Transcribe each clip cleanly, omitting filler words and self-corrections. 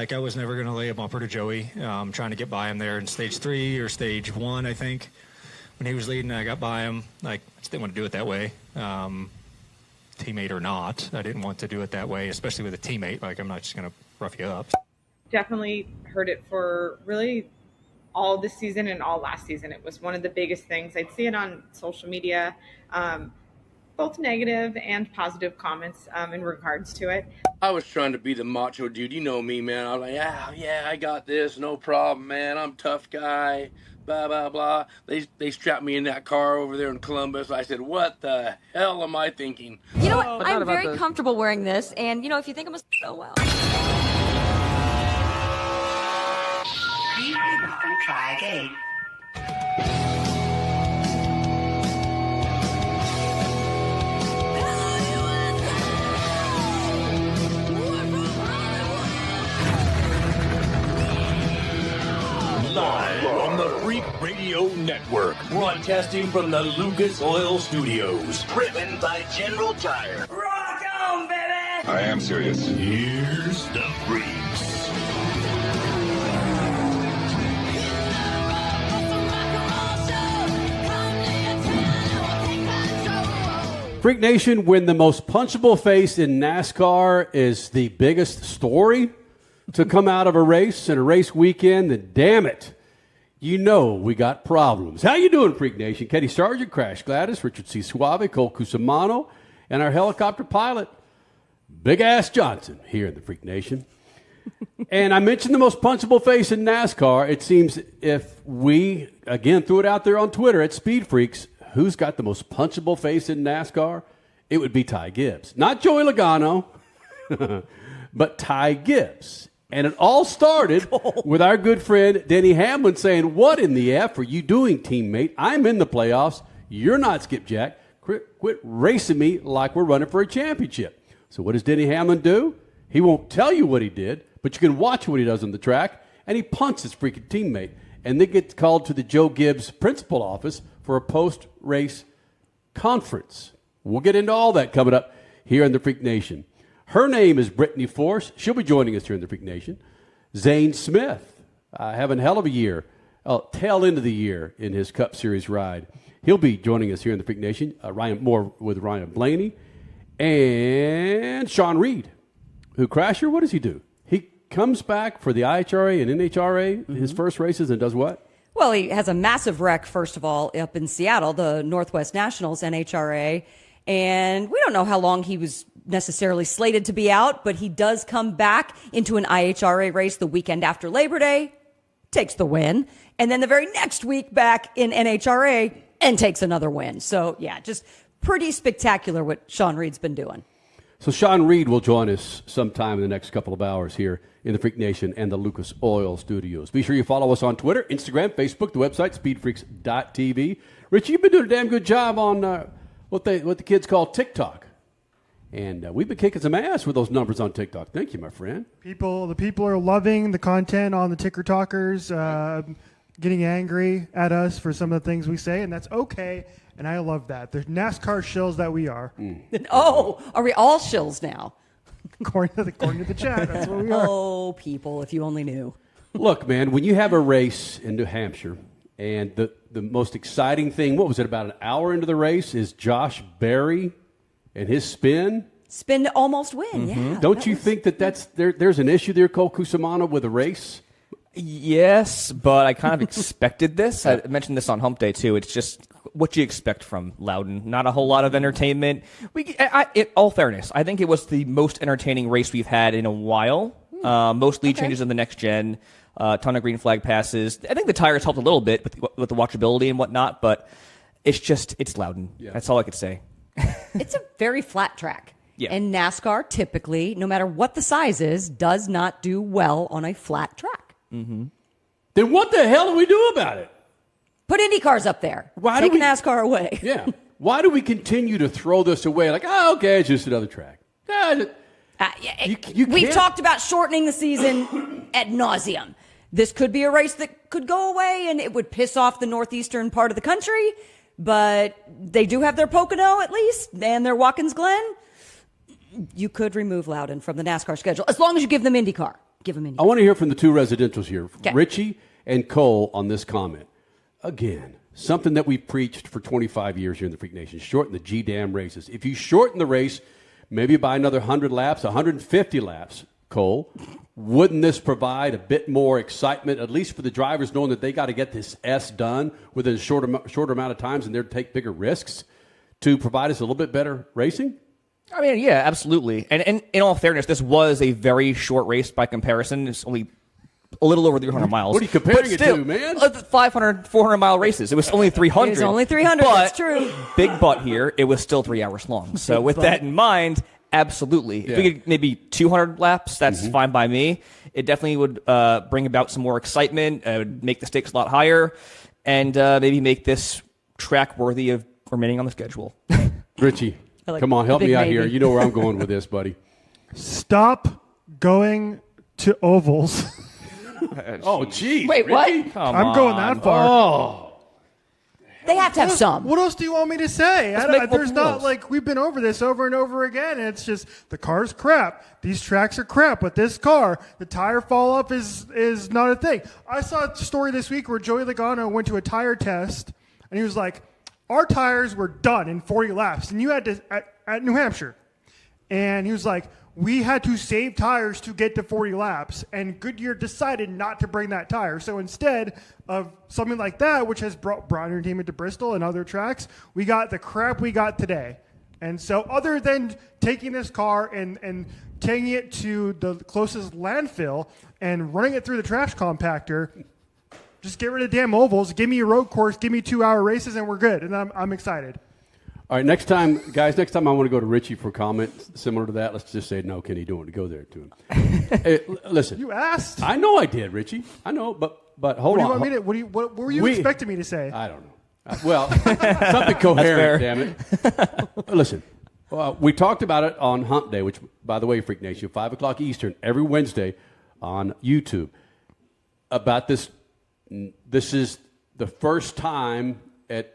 Like, I was never going to lay a bumper to Joey. Trying to get by him there in stage 3 or stage 1, I think. When he was leading, I got by him. Like, I just didn't want to do it that way. Teammate or not, I didn't want to do it that way, especially with a teammate. Like, I'm not just going to rough you up. Definitely heard it for really all this season and all last season. It was one of the biggest things. I'd see it on social media, both negative and positive comments in regards to it. I was trying to be the macho dude. You know me, man. I was like, yeah, I got this. No problem, man. I'm a tough guy. Blah, blah, blah. They strapped me in that car over there in Columbus. I said, what the hell am I thinking? You know what? I'm very comfortable wearing this. And, you know, if you think I'm so well. Try again. Live on the Freak Radio Network, broadcasting from the Lucas Oil Studios. Driven by General Tire. Rock on, baby! I am serious. Here's the Freaks. Freak Nation, when the most punchable face in NASCAR is the biggest story to come out of a race and a race weekend, then damn it, you know we got problems. How you doing, Freak Nation? Kenny Sargent, Crash Gladys, Richard C. Suave, Cole Cusimano, and our helicopter pilot, Big Ass Johnson, here in the Freak Nation. And I mentioned the most punchable face in NASCAR. It seems if we, again, threw it out there on Twitter at Speed Freaks, who's got the most punchable face in NASCAR? It would be Ty Gibbs. Not Joey Logano, but Ty Gibbs. And it all started with our good friend Denny Hamlin saying, what in the F are you doing, teammate? I'm in the playoffs. You're not skipjack. Quit racing me like we're running for a championship. So what does Denny Hamlin do? He won't tell you what he did, but you can watch what he does on the track, and he punts his freaking teammate. And they get called to the Joe Gibbs principal office for a post-race conference. We'll get into all that coming up here in the Freak Nation. Her name is Brittany Force. She'll be joining us here in the Freak Nation. Zane Smith, having a hell of a year, tail end of the year in his Cup Series ride. He'll be joining us here in the Freak Nation. More with Ryan Blaney. And Shawn Reed, who, Crasher, what does he do? He comes back for the IHRA and NHRA, his first races, and does what? Well, he has a massive wreck, first of all, up in Seattle, the Northwest Nationals, NHRA. And we don't know how long he was necessarily slated to be out, but he does come back into an IHRA race the weekend after Labor Day, takes the win, and then the very next week back in NHRA and takes another win. So, yeah, just pretty spectacular what Shawn Reed's been doing. So Shawn Reed will join us sometime in the next couple of hours here in the Freak Nation and the Lucas Oil Studios. Be sure you follow us on Twitter, Instagram, Facebook, the website, speedfreaks.tv. Rich, you've been doing a damn good job on what the kids call TikTok. And we've been kicking some ass with those numbers on TikTok. Thank you, my friend. The people are loving the content on the Ticker Talkers, getting angry at us for some of the things we say, and that's okay. And I love that. The NASCAR shills that we are. Oh, are we all shills now? According to the chat, that's what we are. Oh, people, if you only knew. Look, man, when you have a race in New Hampshire, and the most exciting thing, what was it, about an hour into the race, is Josh Berry and his spin. Spin to almost win, yeah. Don't you think there's an issue there, Cole Cusimano, with a race? Yes, but I kind of expected this. I mentioned this on Humpday, too. It's just what you expect from Loudon. Not a whole lot of entertainment. In all fairness, I think it was the most entertaining race we've had in a while. Most lead changes in the next gen. Ton of green flag passes. I think the tires helped a little bit with the watchability and whatnot, but it's Loudon. Yeah. That's all I could say. It's a very flat track. Yeah. And NASCAR typically, no matter what the size is, does not do well on a flat track. Mm-hmm. Then what the hell do we do about it? Put Indy cars up there. Take NASCAR away. Yeah. Why do we continue to throw this away? Like, okay, it's just another track. We've talked about shortening the season ad nauseum. This could be a race that could go away, and it would piss off the northeastern part of the country. But they do have their Pocono, at least, and their Watkins Glen. You could remove Loudon from the NASCAR schedule, as long as you give them IndyCar. give them any. I want to hear from the two residentials here, Okay. Richie and Cole, on this comment. Again, something that we preached for 25 years here in the Freak Nation, shorten the G-damn races. If you shorten the race, maybe by another 100 laps, 150 laps, Cole, wouldn't this provide a bit more excitement, at least for the drivers, knowing that they got to get this S done within a shorter amount of times and they're to take bigger risks to provide us a little bit better racing? I mean, yeah, absolutely. And in all fairness, this was a very short race by comparison. It's only a little over 300 miles. What are you comparing But it still, to, man? 500, 400-mile races. It was only 300. It was only 300, But, that's true. Big but here, it was still 3 hours long. So with that in mind, absolutely. If we could maybe 200 laps, that's fine by me. It definitely would bring about some more excitement, make the stakes a lot higher, and maybe make this track worthy of remaining on the schedule. Richie, come on, help me out here. You know where I'm going with this, buddy. Stop going to ovals. Oh, geez. Wait, Ricky? what? I'm going that far. Oh. They have to have some. What else do you want me to say? make There's multiple not rules. like we've been over this over and over again. And it's just the car's crap. These tracks are crap. With this car, the tire fall off is not a thing. I saw a story this week where Joey Logano went to a tire test and he was like, "Our tires were done in 40 laps, and you had to at New Hampshire." And he was like, "We had to save tires to get to 40 laps, and Goodyear decided not to bring that tire. So instead of something like that, which has brought entertainment to Bristol and other tracks, we got the crap we got today." And so other than taking this car and taking it to the closest landfill and running it through the trash compactor, just get rid of damn ovals, give me a road course, give me 2-hour races, and we're good. And I'm excited. All right, next time I want to go to Richie for a comment similar to that. Let's just say, no, Kenny, don't want to go there to him. Hey, listen. You asked. I know I did, Richie. I know, but hold on. What were you expecting me to say? I don't know. Well, something coherent, damn it. Listen, we talked about it on Humpday, which, by the way, Freak Nation, 5 o'clock Eastern, every Wednesday on YouTube, about this. This is the first time at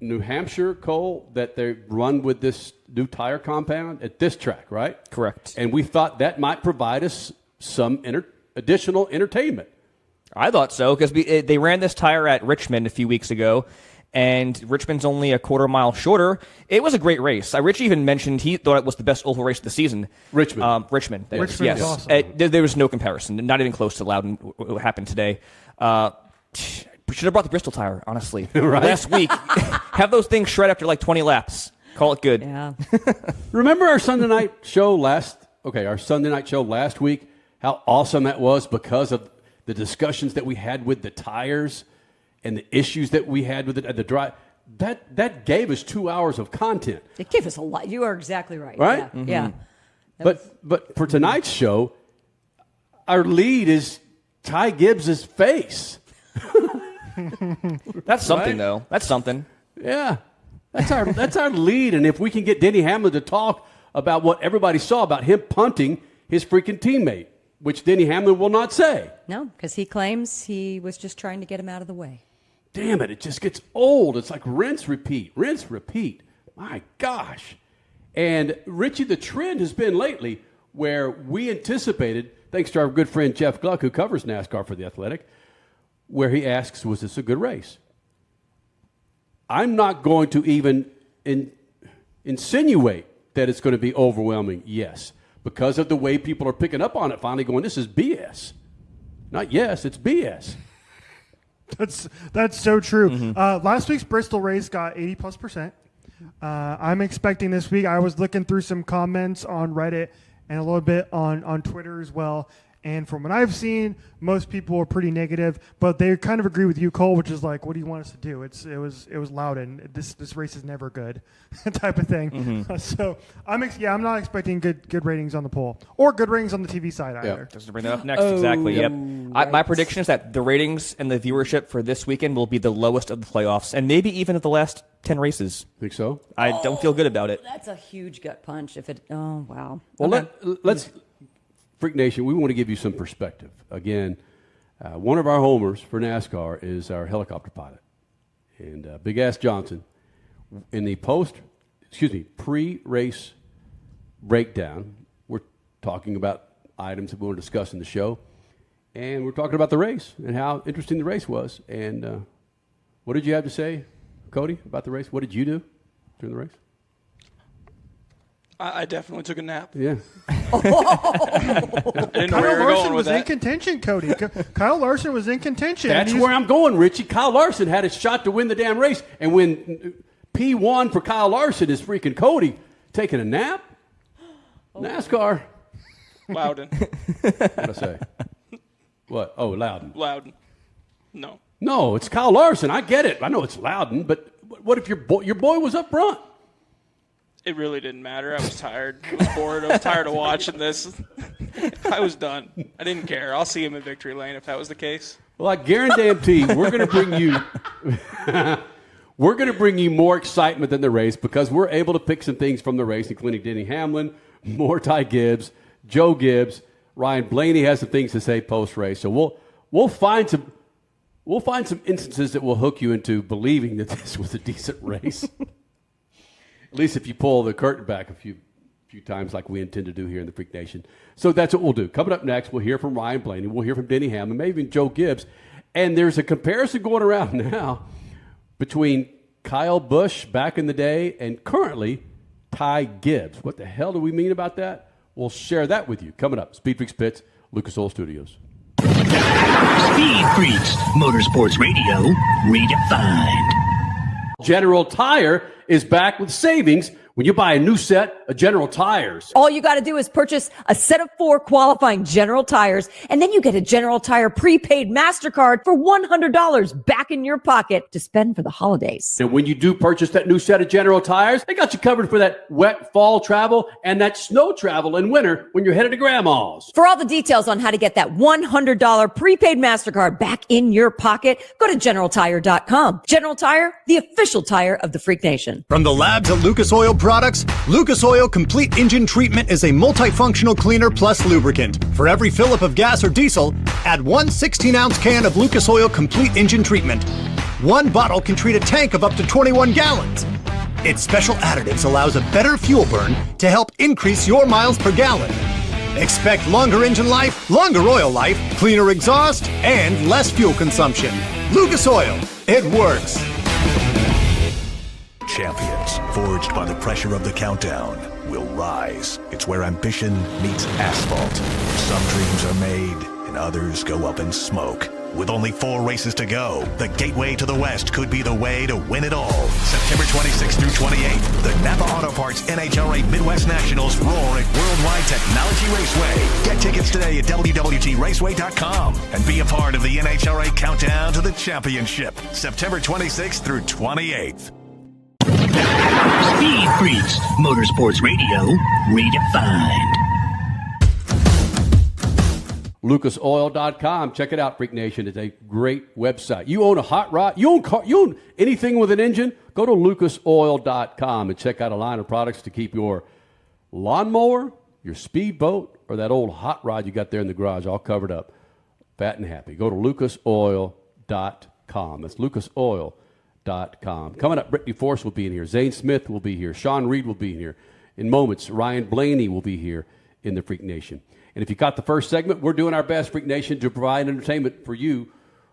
New Hampshire, Cole, that they run with this new tire compound at this track, right? Correct. And we thought that might provide us some additional entertainment. I thought so, because they ran this tire at Richmond a few weeks ago, and Richmond's only a quarter mile shorter. It was a great race. Rich even mentioned he thought it was the best oval race of the season. Richmond. Richmond. Richmond Yes. is awesome. There was no comparison, not even close to Loudon, what happened today. We should have brought the Bristol tire, honestly. Right? Last week. Have those things shred after like 20 laps. Call it good. Yeah. Remember our Sunday night show last week, how awesome that was because of the discussions that we had with the tires and the issues that we had with it at the drive. That gave us 2 hours of content. It gave us a lot. You are exactly right. Right? Yeah. Mm-hmm. Yeah. But for tonight's show, our lead is Ty Gibbs' face. That's something, Right? though. That's something. Yeah. That's our lead. And if we can get Denny Hamlin to talk about what everybody saw about him punting his freaking teammate, which Denny Hamlin will not say. No, because he claims he was just trying to get him out of the way. Damn it, it just gets old. It's like rinse, repeat. My gosh. And Richie, the trend has been lately where we anticipated, thanks to our good friend Jeff Gluck, who covers NASCAR for The Athletic, where he asks, was this a good race? I'm not going to even insinuate that it's going to be overwhelming, yes, because of the way people are picking up on it, finally going, this is BS. Not yes, it's BS. That's so true. Mm-hmm. Last week's Bristol race got 80+%. I'm expecting this week. I was looking through some comments on Reddit and a little bit on Twitter as well. And from what I've seen, most people are pretty negative, but they kind of agree with you, Cole, which is like, what do you want us to do? It was Loudon. This race is never good, type of thing. Mm-hmm. So I'm not expecting good ratings on the poll or good ratings on the TV side either. Just to bring that up next, exactly. Yep. My prediction is that the ratings and the viewership for this weekend will be the lowest of the playoffs, and maybe even of the last 10 races. Think so? I don't feel good about it. That's a huge gut punch. Oh, wow. Well, Okay. let's Freak Nation, we want to give you some perspective. Again, one of our homers for NASCAR is our helicopter pilot. And Big Ass Johnson, in the pre-race breakdown, we're talking about items that we want to discuss in the show. And we're talking about the race and how interesting the race was. And what did you have to say, Cody, about the race? What did you do during the race? I definitely took a nap. Yeah. I didn't know where you were going with that. In contention, Cody. Kyle Larson was in contention. That's where I'm going, Richie. Kyle Larson had a shot to win the damn race. And when P1 for Kyle Larson is freaking Cody taking a nap, NASCAR. Loudon. What'd I say? What? Oh, Loudon. Loudon. No. No, it's Kyle Larson. I get it. I know it's Loudon, but what if your boy was up front? It really didn't matter. I was tired. I was bored. I was tired of watching this. I was done. I didn't care. I'll see him in victory lane if that was the case. Well, I guarantee we're going to bring you we're going to bring you more excitement than the race because we're able to pick some things from the race, including Denny Hamlin, more Ty Gibbs, Joe Gibbs, Ryan Blaney has some things to say post race. So we'll find some instances that will hook you into believing that this was a decent race. At least if you pull the curtain back a few times like we intend to do here in the Freak Nation. So that's what we'll do. Coming up next, we'll hear from Ryan Blaney. We'll hear from Denny Hamlin, maybe even Joe Gibbs. And there's a comparison going around now between Kyle Busch back in the day and currently Ty Gibbs. What the hell do we mean about that? We'll share that with you. Coming up, Speed Freaks Pits, Lucas Oil Studios. Speed Freaks, Motorsports Radio, redefined. General Tire is back with savings when you buy a new set of General Tires. All you got to do is purchase a set of 4 qualifying General Tires, and then you get a General Tire prepaid MasterCard for $100 back in your pocket to spend for the holidays. And when you do purchase that new set of General Tires, they got you covered for that wet fall travel and that snow travel in winter when you're headed to Grandma's. For all the details on how to get that $100 prepaid MasterCard back in your pocket, go to GeneralTire.com. General Tire, the official tire of the Freak Nation. From the labs at Lucas Oil Products, Lucas Oil Complete Engine Treatment is a multifunctional cleaner plus lubricant. For every fill-up of gas or diesel, add 1 16-ounce can of Lucas Oil Complete Engine Treatment. 1 bottle can treat a tank of up to 21 gallons. Its special additives allows a better fuel burn to help increase your miles per gallon. Expect longer engine life, longer oil life, cleaner exhaust, and less fuel consumption. Lucas Oil, it works. Champions, forged by the pressure of the countdown, will rise. It's where ambition meets asphalt. Some dreams are made, and others go up in smoke. With only 4 races to go, the gateway to the West could be the way to win it all. September 26th through 28th, the Napa Auto Parts NHRA Midwest Nationals roar at Worldwide Technology Raceway. Get tickets today at WWTRaceway.com and be a part of the NHRA Countdown to the Championship. September 26th through 28th. Speed Freaks, Motorsports Radio, redefined. LucasOil.com. Check it out, Freak Nation. It's a great website. You own a hot rod? You own anything with an engine? Go to LucasOil.com and check out a line of products to keep your lawnmower, your speedboat, or that old hot rod you got there in the garage all covered up, fat and happy. Go to LucasOil.com. That's LucasOil.com. Coming up, Brittany Force will be in here. Zane Smith will be here. Shawn will be in here. In moments, Ryan Blaney will be here in the Freak Nation. And if you caught the first segment, we're doing our best, Freak Nation, to provide entertainment for you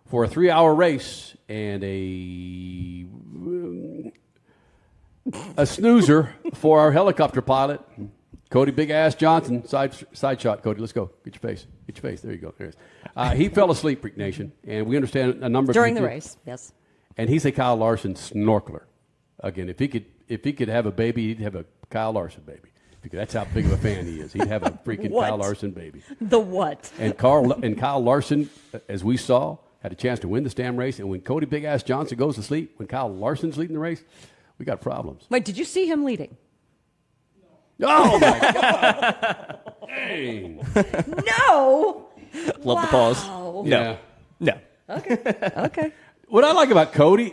for a 3-hour race and a snoozer for our helicopter pilot, Cody Big Ass Johnson. Side shot, Cody. Let's go. Get your face. Get your face. There you go. There it is. He fell asleep, Freak Nation, and we understand a number of during the race. Yes. And he's a Kyle Larson snorkeler. Again, if he could have a baby, he'd have a Kyle Larson baby. Because that's how big of a fan he is. He'd have a freaking Kyle Larson baby. The what? And Kyle Larson, as we saw, had a chance to win this damn race. And when Cody Big Ass Johnson goes to sleep, when Kyle Larson's leading the race, we got problems. Wait, did you see him leading? Oh my God! Dang. No. Love the pause. Yeah. No. Okay. What I like about Cody,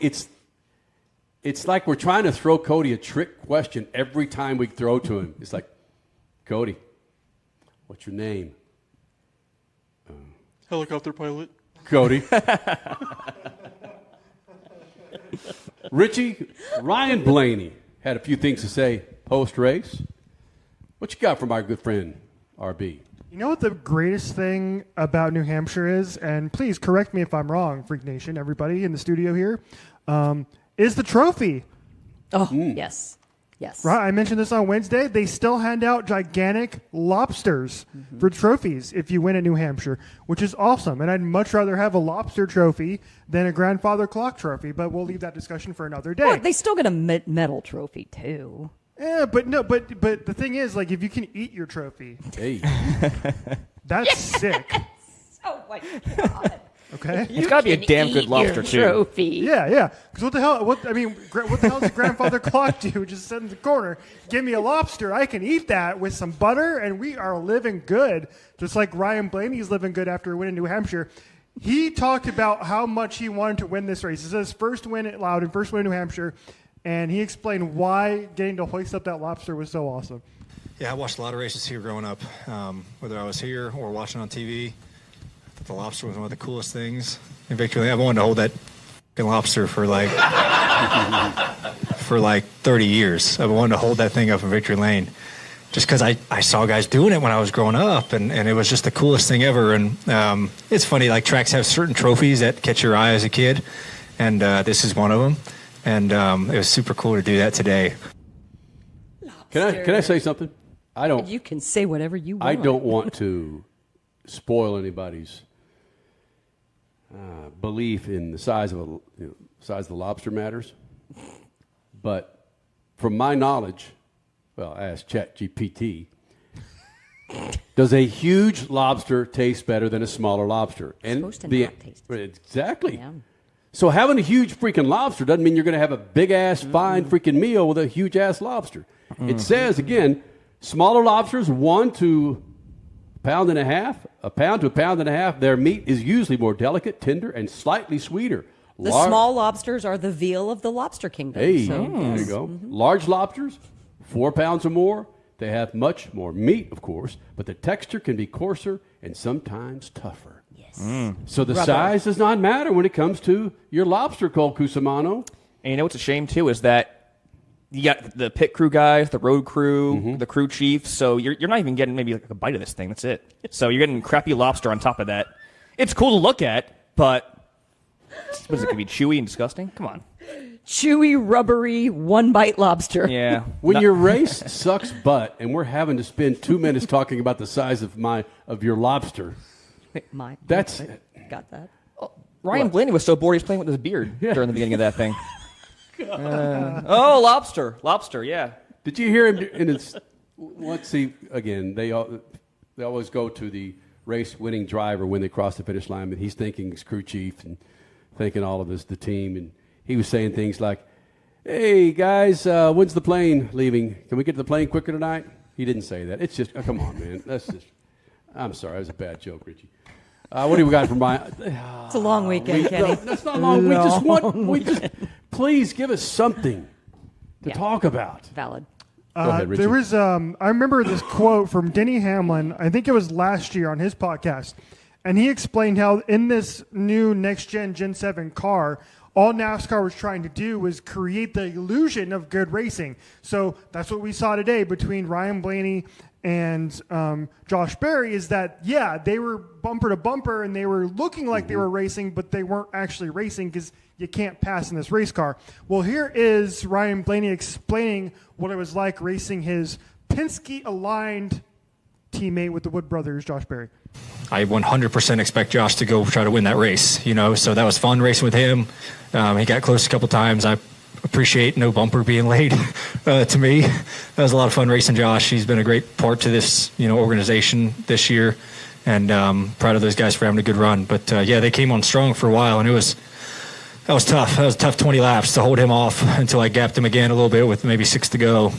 it's like we're trying to throw Cody a trick question every time we throw to him. It's like, Cody, what's your name? Helicopter pilot. Cody. Richie, Ryan Blaney had a few things to say post-race. What you got from our good friend, RB? You know what the greatest thing about New Hampshire is, and please correct me if I'm wrong, Freak Nation, everybody in the studio here, is the trophy. Oh, yes. Yes. Right, I mentioned this on Wednesday. They still hand out gigantic lobsters for trophies if you win at New Hampshire, which is awesome. And I'd much rather have a lobster trophy than a grandfather clock trophy, but we'll leave that discussion for another day. Well, they still get a medal trophy, too. Yeah, but the thing is, like, if you can eat your trophy, hey, that's sick. Oh my God! Okay, it's got to be a damn good lobster too. Trophy. Yeah. Because what the hell? What the hell does a grandfather clock do? Just sit in the corner, give me a lobster. I can eat that with some butter, and we are living good. Just like Ryan Blaney's living good after winning New Hampshire. He talked about how much he wanted to win this race. This is his first win at Loudon, first win in New Hampshire. And he explained why getting to hoist up that lobster was so awesome. Yeah, I watched a lot of races here growing up, whether I was here or watching on TV. I thought the lobster was one of the coolest things in victory lane. I wanted to hold that lobster for like 30 years. I wanted to hold that thing up in victory lane just because I saw guys doing it when I was growing up, and it was just the coolest thing ever. And it's funny, like tracks have certain trophies that catch your eye as a kid, and this is one of them. And it was super cool to do that today. Can I say something? You can say whatever you want. I don't want to spoil anybody's belief in the size of the lobster matters. But from my knowledge, well, I asked ChatGPT, does a huge lobster taste better than a smaller lobster? And it's supposed to not taste exactly. Yeah. So having a huge freaking lobster doesn't mean you're going to have a big-ass, fine freaking meal with a huge-ass lobster. It says, again, smaller lobsters, 1 to a pound and a half, their meat is usually more delicate, tender, and slightly sweeter. The small lobsters are the veal of the lobster kingdom. Hey, there you go. Large lobsters, 4 pounds or more, they have much more meat, of course, but the texture can be coarser and sometimes tougher. So the size does not matter when it comes to your lobster, Cole Cusimano. And you know what's a shame, too, is that you got the pit crew guys, the road crew, the crew chief, so you're not even getting maybe like a bite of this thing. That's it. So you're getting crappy lobster on top of that. It's cool to look at, but what is it going to be, chewy and disgusting? Come on. Chewy, rubbery, one-bite lobster. Yeah. When your race sucks butt and we're having to spend 2 minutes talking about the size of your lobster... That's got that. Ryan Blaney was so bored he was playing with his beard during the beginning of that thing. Lobster, yeah. Did you hear him? Let's see again. They always go to the race-winning driver when they cross the finish line, but he's thanking his crew chief and thanking all of us, the team, and he was saying things like, "Hey guys, when's the plane leaving? Can we get to the plane quicker tonight?" He didn't say that. It's just, come on, man. That's just. I'm sorry, that was a bad joke, Richie. What do we got from Brian? It's a long weekend, Kenny. That's not long. We just please give us something to talk about. Valid. Go ahead, Richie. There was I remember this quote from Denny Hamlin. I think it was last year on his podcast, and he explained how in this new next gen Gen 7 car, all NASCAR was trying to do was create the illusion of good racing. So that's what we saw today between Ryan Blaney and Josh Berry, is that, they were bumper to bumper and they were looking like they were racing, but they weren't actually racing because you can't pass in this race car. Well, here is Ryan Blaney explaining what it was like racing his Penske-aligned teammate with the Wood brothers, Josh Berry. I 100% expect Josh to go try to win that race, so that was fun racing with him. He got close a couple times. I appreciate no bumper being laid to me. That was a lot of fun racing Josh. He's been a great part to this, organization this year, and proud of those guys for having a good run. But they came on strong for a while, and that was tough. That was a tough 20 laps to hold him off until I gapped him again a little bit with maybe 6 to go.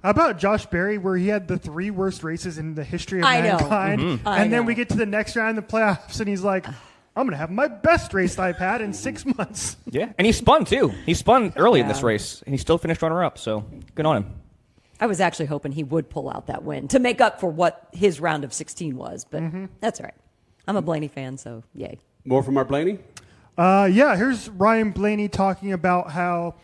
How about Josh Berry, where he had the 3 worst races in the history of mankind, and then we get to the next round in the playoffs, and he's like, I'm going to have my best race I've had in 6 months. Yeah, and he spun, too. He spun early in this race, and he still finished runner-up, so good on him. I was actually hoping he would pull out that win to make up for what his round of 16 was, but that's all right. I'm a Blaney fan, so yay. More from our Blaney? Here's Ryan Blaney talking about how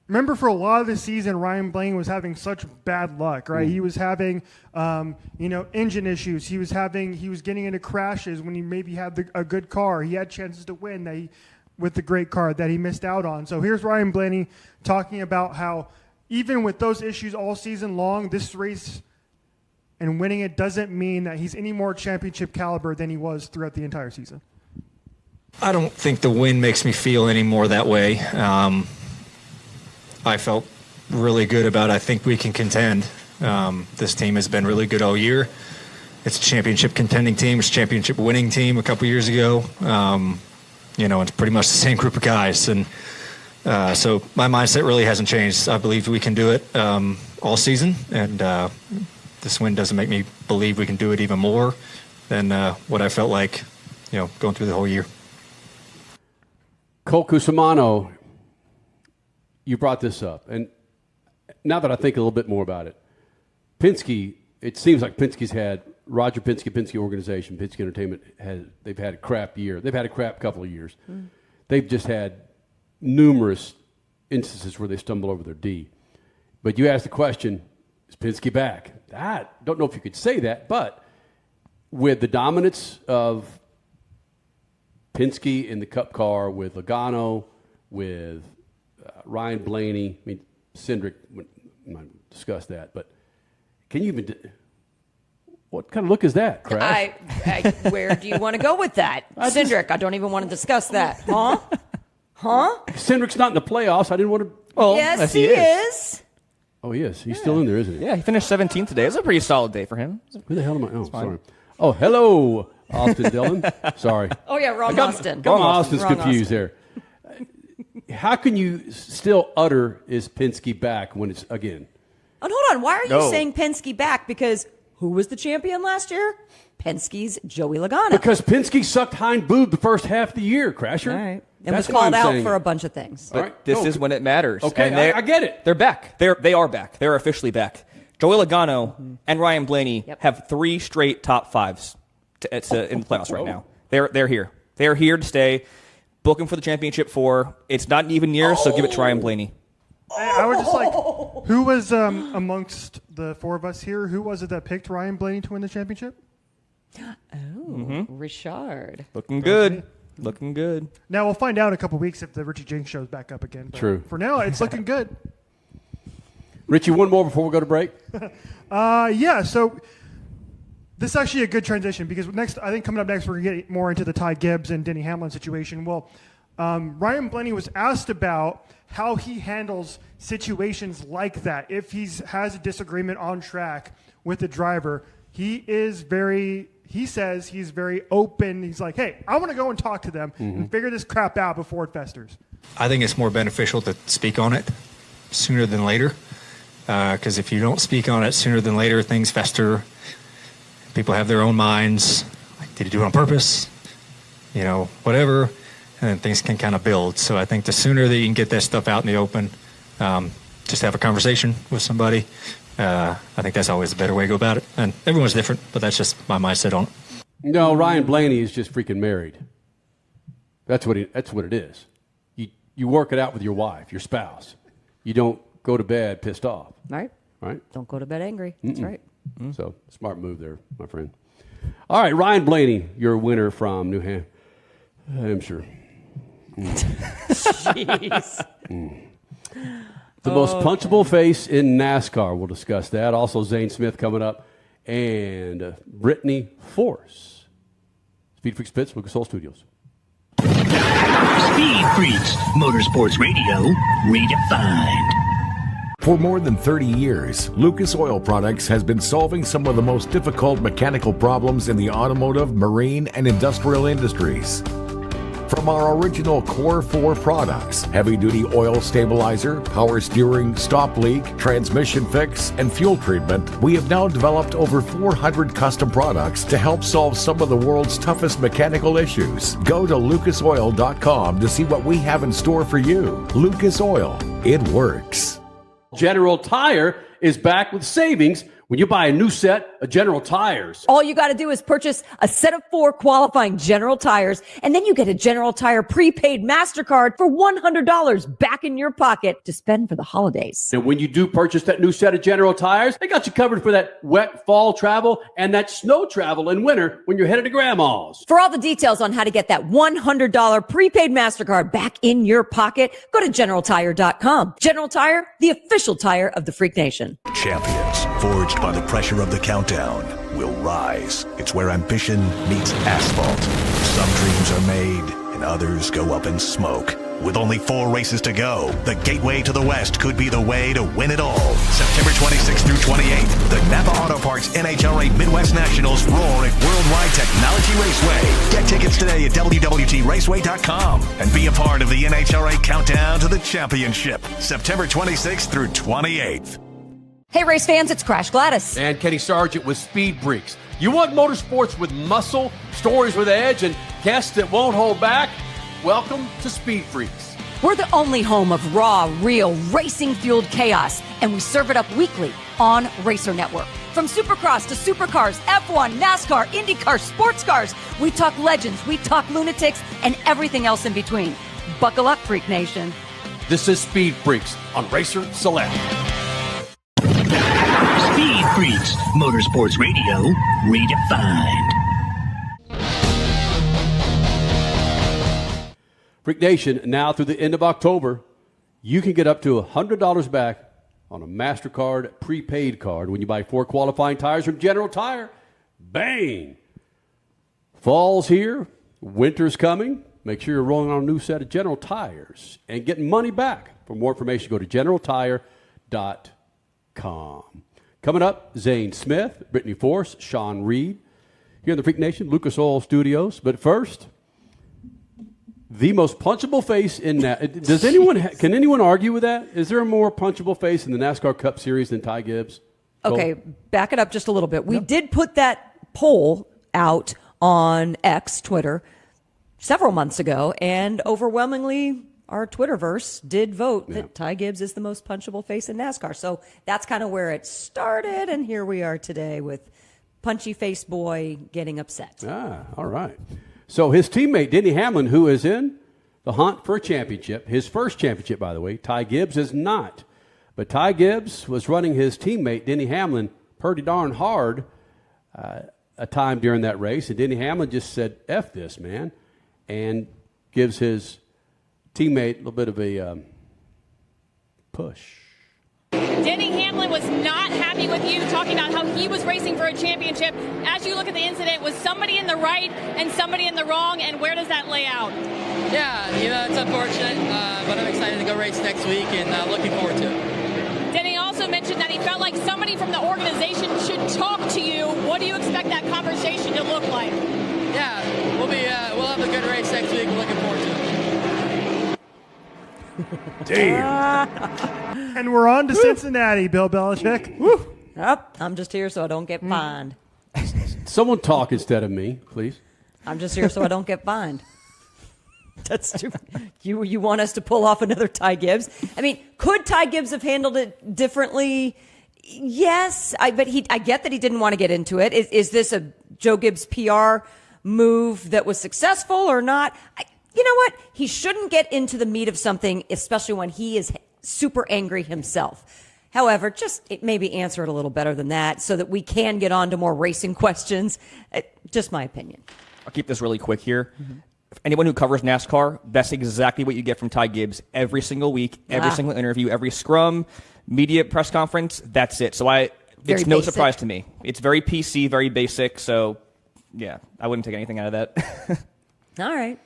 remember for a lot of the season, Ryan Blaney was having such bad luck, right? He was having, engine issues. He was getting into crashes when he maybe had a good car. He had chances to win with the great car that he missed out on. So here's Ryan Blaney talking about how even with those issues all season long, this race and winning it doesn't mean that he's any more championship caliber than he was throughout the entire season. I don't think the win makes me feel any more that way. I felt really good about I think we can contend. This team has been really good all year. It's a championship contending team. It's a championship winning team a couple years ago. It's pretty much the same group of guys. And so my mindset really hasn't changed. I believe we can do it all season. And this win doesn't make me believe we can do it even more than what I felt like, going through the whole year. Colt Cusimano, you brought this up, and now that I think a little bit more about it, Penske, it seems like Penske's had Roger Penske, Penske Organization, Penske Entertainment, they've had a crap year. They've had a crap couple of years. They've just had numerous instances where they stumble over their D. But you asked the question, is Penske back? I don't know if you could say that, but with the dominance of Penske in the Cup car, with Logano, with Ryan Blaney, Cindric, we might discuss that, but can you even what kind of look is that, Crash? Where do you want to go with that? Cindric, I don't even want to discuss that. Huh? Cindric's not in the playoffs. I didn't want to. Well, yes, he is. Oh, he is. He's still in there, isn't he? Yeah, he finished 17th today. It was a pretty solid day for him. Who the hell am I? Oh, sorry. Oh, hello, Austin Dillon. Sorry. Oh, yeah, wrong Austin. Austin's confused there. How can you still utter is Penske back when it's again? And hold on, why are you saying Penske back? Because who was the champion last year? Penske's Joey Logano. Because Penske sucked hind boob the first half of the year, Crasher. All right. And was called out for a bunch of things. But this is when it matters. Okay, and I get it. They're back. They are back. They're officially back. Joey Logano and Ryan Blaney have 3 straight top 5s in the playoffs right now. They're here. They're here to stay. Booking for the championship 4. It's not an even year, so give it to Ryan Blaney. I would just like, who was amongst the 4 of us here, who was it that picked Ryan Blaney to win the championship? Richard. Looking good. Looking good. Now, we'll find out in a couple weeks if the Richie Jinks show's back up again. True. For now, it's looking good. Richie, one more before we go to break? So this is actually a good transition because coming up next, we're going to get more into the Ty Gibbs and Denny Hamlin situation. Well, Ryan Blaney was asked about how he handles situations like that. If he has a disagreement on track with the driver, he says he's very open. He's like, hey, I want to go and talk to them and figure this crap out before it festers. I think it's more beneficial to speak on it sooner than later, because if you don't speak on it sooner than later, things fester. People have their own minds. Like, did he do it on purpose? Whatever. And then things can kind of build. So I think the sooner that you can get that stuff out in the open, just have a conversation with somebody. I think that's always the better way to go about it. And everyone's different, but that's just my mindset on it. No, Ryan Blaney is just freaking married. That's what it is. You work it out with your wife, your spouse. You don't go to bed pissed off. Right. Don't go to bed angry. That's right. So, smart move there, my friend. All right, Ryan Blaney, your winner from New Hampshire. Jeez. The most punchable face in NASCAR. We'll discuss that. Also, Zane Smith coming up. And Brittany Force. Speed Freaks Pits, Lucas Oil Studios. Speed Freaks, Motorsports Radio, redefined. For more than 30 years, Lucas Oil Products has been solving some of the most difficult mechanical problems in the automotive, marine, and industrial industries. From our original Core 4 products, heavy-duty oil stabilizer, power steering, stop leak, transmission fix, and fuel treatment, we have now developed over 400 custom products to help solve some of the world's toughest mechanical issues. Go to lucasoil.com to see what we have in store for you. Lucas Oil, it works. General Tire is back with savings when you buy a new set of General Tires. All you got to do is purchase a set of 4 qualifying General Tires, and then you get a General Tire prepaid MasterCard for $100 back in your pocket to spend for the holidays. And when you do purchase that new set of General Tires, they got you covered for that wet fall travel and that snow travel in winter when you're headed to Grandma's. For all the details on how to get that $100 prepaid MasterCard back in your pocket, go to GeneralTire.com. General Tire, the official tire of the Freak Nation. Champions, forged by the pressure of the countdown, will rise. It's where ambition meets asphalt. Some dreams are made, and others go up in smoke. With only 4 races to go, the gateway to the West could be the way to win it all. September 26th through 28th, the Napa Auto Parts NHRA Midwest Nationals roar at Worldwide Technology Raceway. Get tickets today at WWTRaceway.com and be a part of the NHRA Countdown to the Championship, September 26th through 28th. Hey, race fans, it's Crash Gladys. And Kenny Sargent with Speed Freaks. You want motorsports with muscle, stories with edge, and guests that won't hold back? Welcome to Speed Freaks. We're the only home of raw, real, racing-fueled chaos, and we serve it up weekly on Racer Network. From Supercross to Supercars, F1, NASCAR, IndyCar, sports cars, we talk legends, we talk lunatics, and everything else in between. Buckle up, Freak Nation. This is Speed Freaks on Racer Select. Speed Freaks, Motorsports Radio, redefined. Freak Nation, now through the end of October, you can get up to $100 back on a MasterCard prepaid card when you buy 4 qualifying tires from General Tire. Bang! Fall's here. Winter's coming. Make sure you're rolling on a new set of General Tires and getting money back. For more information, go to GeneralTire.com. Coming up, Zane Smith, Brittany Force, Shawn Reed, here in the Freak Nation, Lucas Oil Studios. But first, the most punchable face in that. Does anyone can anyone argue with that? Is there a more punchable face in the NASCAR Cup Series than Ty Gibbs? Okay, back it up just a little bit. We did put that poll out on X, Twitter, several months ago, and overwhelmingly our Twitterverse did vote that Ty Gibbs is the most punchable face in NASCAR. So that's kind of where it started, and here we are today with Punchy Face Boy getting upset. All right. So his teammate, Denny Hamlin, who is in the hunt for a championship, his first championship, by the way, Ty Gibbs is not. But Ty Gibbs was running his teammate, Denny Hamlin, pretty darn hard a time during that race. And Denny Hamlin just said, F this, man, and gives his teammate a little bit of a push. Denny Hamlin was not happy with you, talking about how he was racing for a championship. As you look at the incident, was somebody in the right and somebody in the wrong, and where does that lay out? Yeah, it's unfortunate, but I'm excited to go race next week and looking forward to it. Denny also mentioned that he felt like somebody from the organization should talk to you. What do you expect that conversation to look like? Yeah, we'll have a good race next week. We're looking forward to it. Damn. And we're on to Cincinnati, Bill Belichick. Yep, I'm just here so I don't get fined. Someone talk instead of me, please. I'm just here so I don't get fined. That's too. You want us to pull off another Ty Gibbs? I mean, could Ty Gibbs have handled it differently? Yes, but I get that he didn't want to get into it. Is this a Joe Gibbs PR move that was successful or not? You know what? He shouldn't get into the meat of something, especially when he is super angry himself. However, just maybe answer it a little better than that so that we can get on to more racing questions. Just my opinion. I'll keep this really quick here. Mm-hmm. Anyone who covers NASCAR, that's exactly what you get from Ty Gibbs every single week, every single interview, every scrum, media press conference. That's it. So it's no surprise to me. It's very PC, very basic. So, yeah, I wouldn't take anything out of that. All right.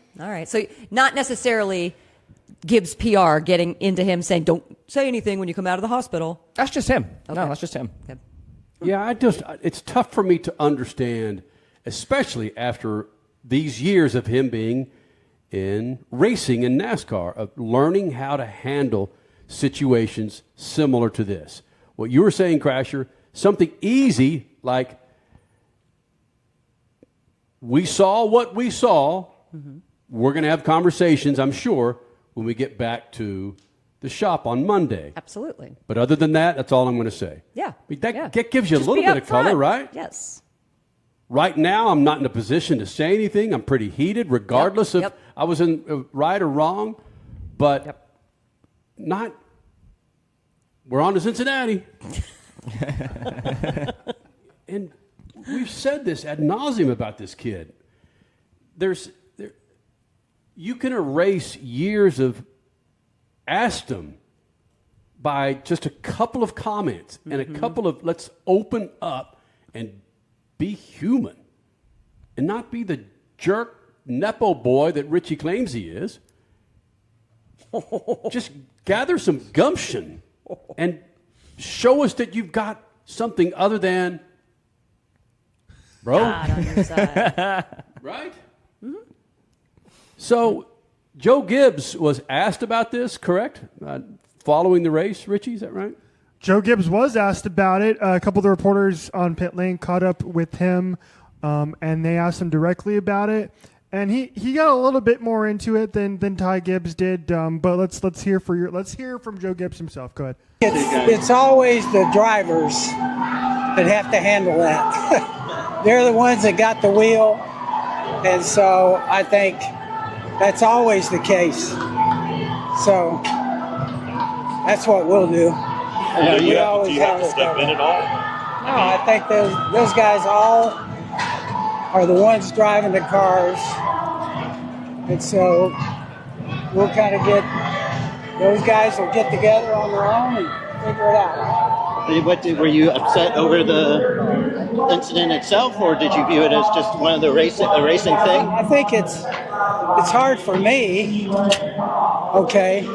So not necessarily Gibbs PR getting into him saying, don't say anything when you come out of the hospital. That's just him. Okay. No, that's just him. Okay. Yeah, it's tough for me to understand, especially after these years of him being in racing in NASCAR, of learning how to handle situations similar to this. What you were saying, Crasher, something easy like we saw what we saw. Mm-hmm. We're going to have conversations, I'm sure, when we get back to the shop on Monday. Absolutely. But other than that, that's all I'm going to say. Yeah. I mean, that gives you Just a little be bit of color, upfront. right? Yes. Right now, I'm not in a position to say anything. I'm pretty heated, regardless if I was in right or wrong. But not. We're on to Cincinnati. And we've said this ad nauseum about this kid. You can erase years of Aston by just a couple of comments and a couple of let's open up and be human and not be the jerk Nepo boy that Richie claims he is. Just gather some gumption and show us that you've got something other than bro. God on your side. Right? Mm-hmm. So Joe Gibbs was asked about this, correct? Following the race, Richie, is that right? Joe Gibbs was asked about it. A couple of the reporters on pit lane caught up with him, and they asked him directly about it. And he got a little bit more into it than Ty Gibbs did. But let's hear from Joe Gibbs himself. Go ahead. It's always the drivers that have to handle that. They're the ones that got the wheel, and so I think that's always the case. So that's what we'll do. Do you have to step in at all? No, I think those guys all are the ones driving the cars, and so we'll kind of those guys will get together on their own and figure it out. Were you upset over the incident itself, or did you view it as just one of the racing thing? I think it's hard for me. Okay,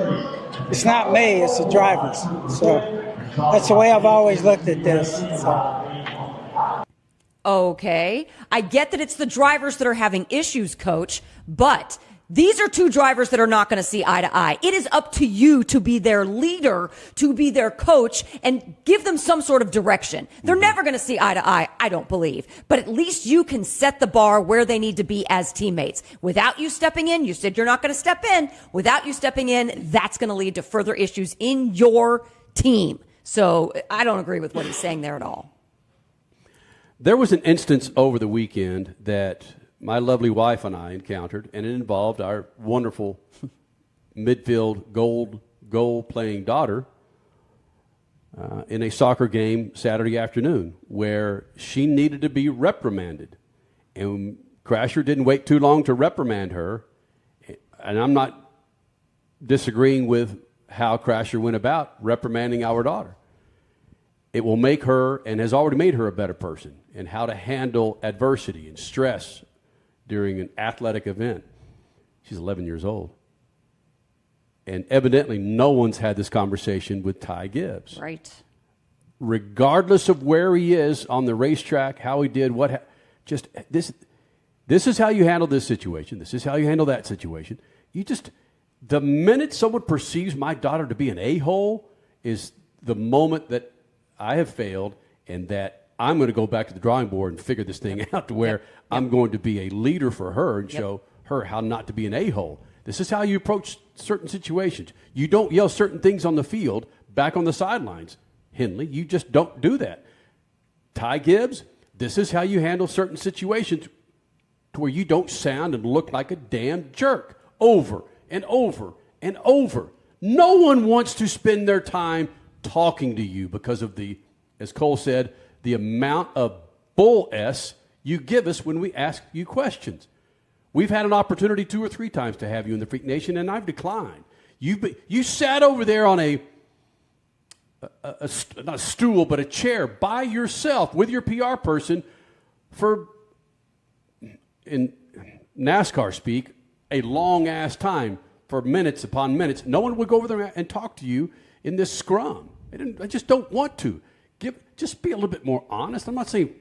it's not me; it's the drivers. So that's the way I've always looked at this. So. Okay, I get that it's the drivers that are having issues, Coach, but these are two drivers that are not going to see eye to eye. It is up to you to be their leader, to be their coach, and give them some sort of direction. They're never going to see eye to eye, I don't believe. But at least you can set the bar where they need to be as teammates. Without you stepping in, you said you're not going to step in. Without you stepping in, that's going to lead to further issues in your team. So I don't agree with what he's saying there at all. There was an instance over the weekend that my lovely wife and I encountered, and it involved our wonderful midfield goal-playing daughter in a soccer game Saturday afternoon where she needed to be reprimanded. And Crasher didn't wait too long to reprimand her, and I'm not disagreeing with how Crasher went about reprimanding our daughter. It will make her, and has already made her, a better person in how to handle adversity and stress during an athletic event. She's 11 years old. And evidently no one's had this conversation with Ty Gibbs. Right. Regardless of where he is on the racetrack, how he did, this is how you handle this situation. This is how you handle that situation. The minute someone perceives my daughter to be an a-hole is the moment that I have failed, and that I'm going to go back to the drawing board and figure this thing out to where I'm going to be a leader for her and show her how not to be an a-hole. This is how you approach certain situations. You don't yell certain things on the field back on the sidelines, Henley. You just don't do that. Ty Gibbs, this is how you handle certain situations to where you don't sound and look like a damn jerk over and over and over. No one wants to spend their time talking to you because of the, as Cole said, the amount of bull S you give us when we ask you questions. We've had an opportunity 2 or 3 times to have you in the Freak Nation, and I've declined. You sat over there on not a stool, but a chair by yourself with your PR person for, in NASCAR speak, a long-ass time for minutes upon minutes. No one would go over there and talk to you in this scrum. I just don't want to. Just be a little bit more honest. I'm not saying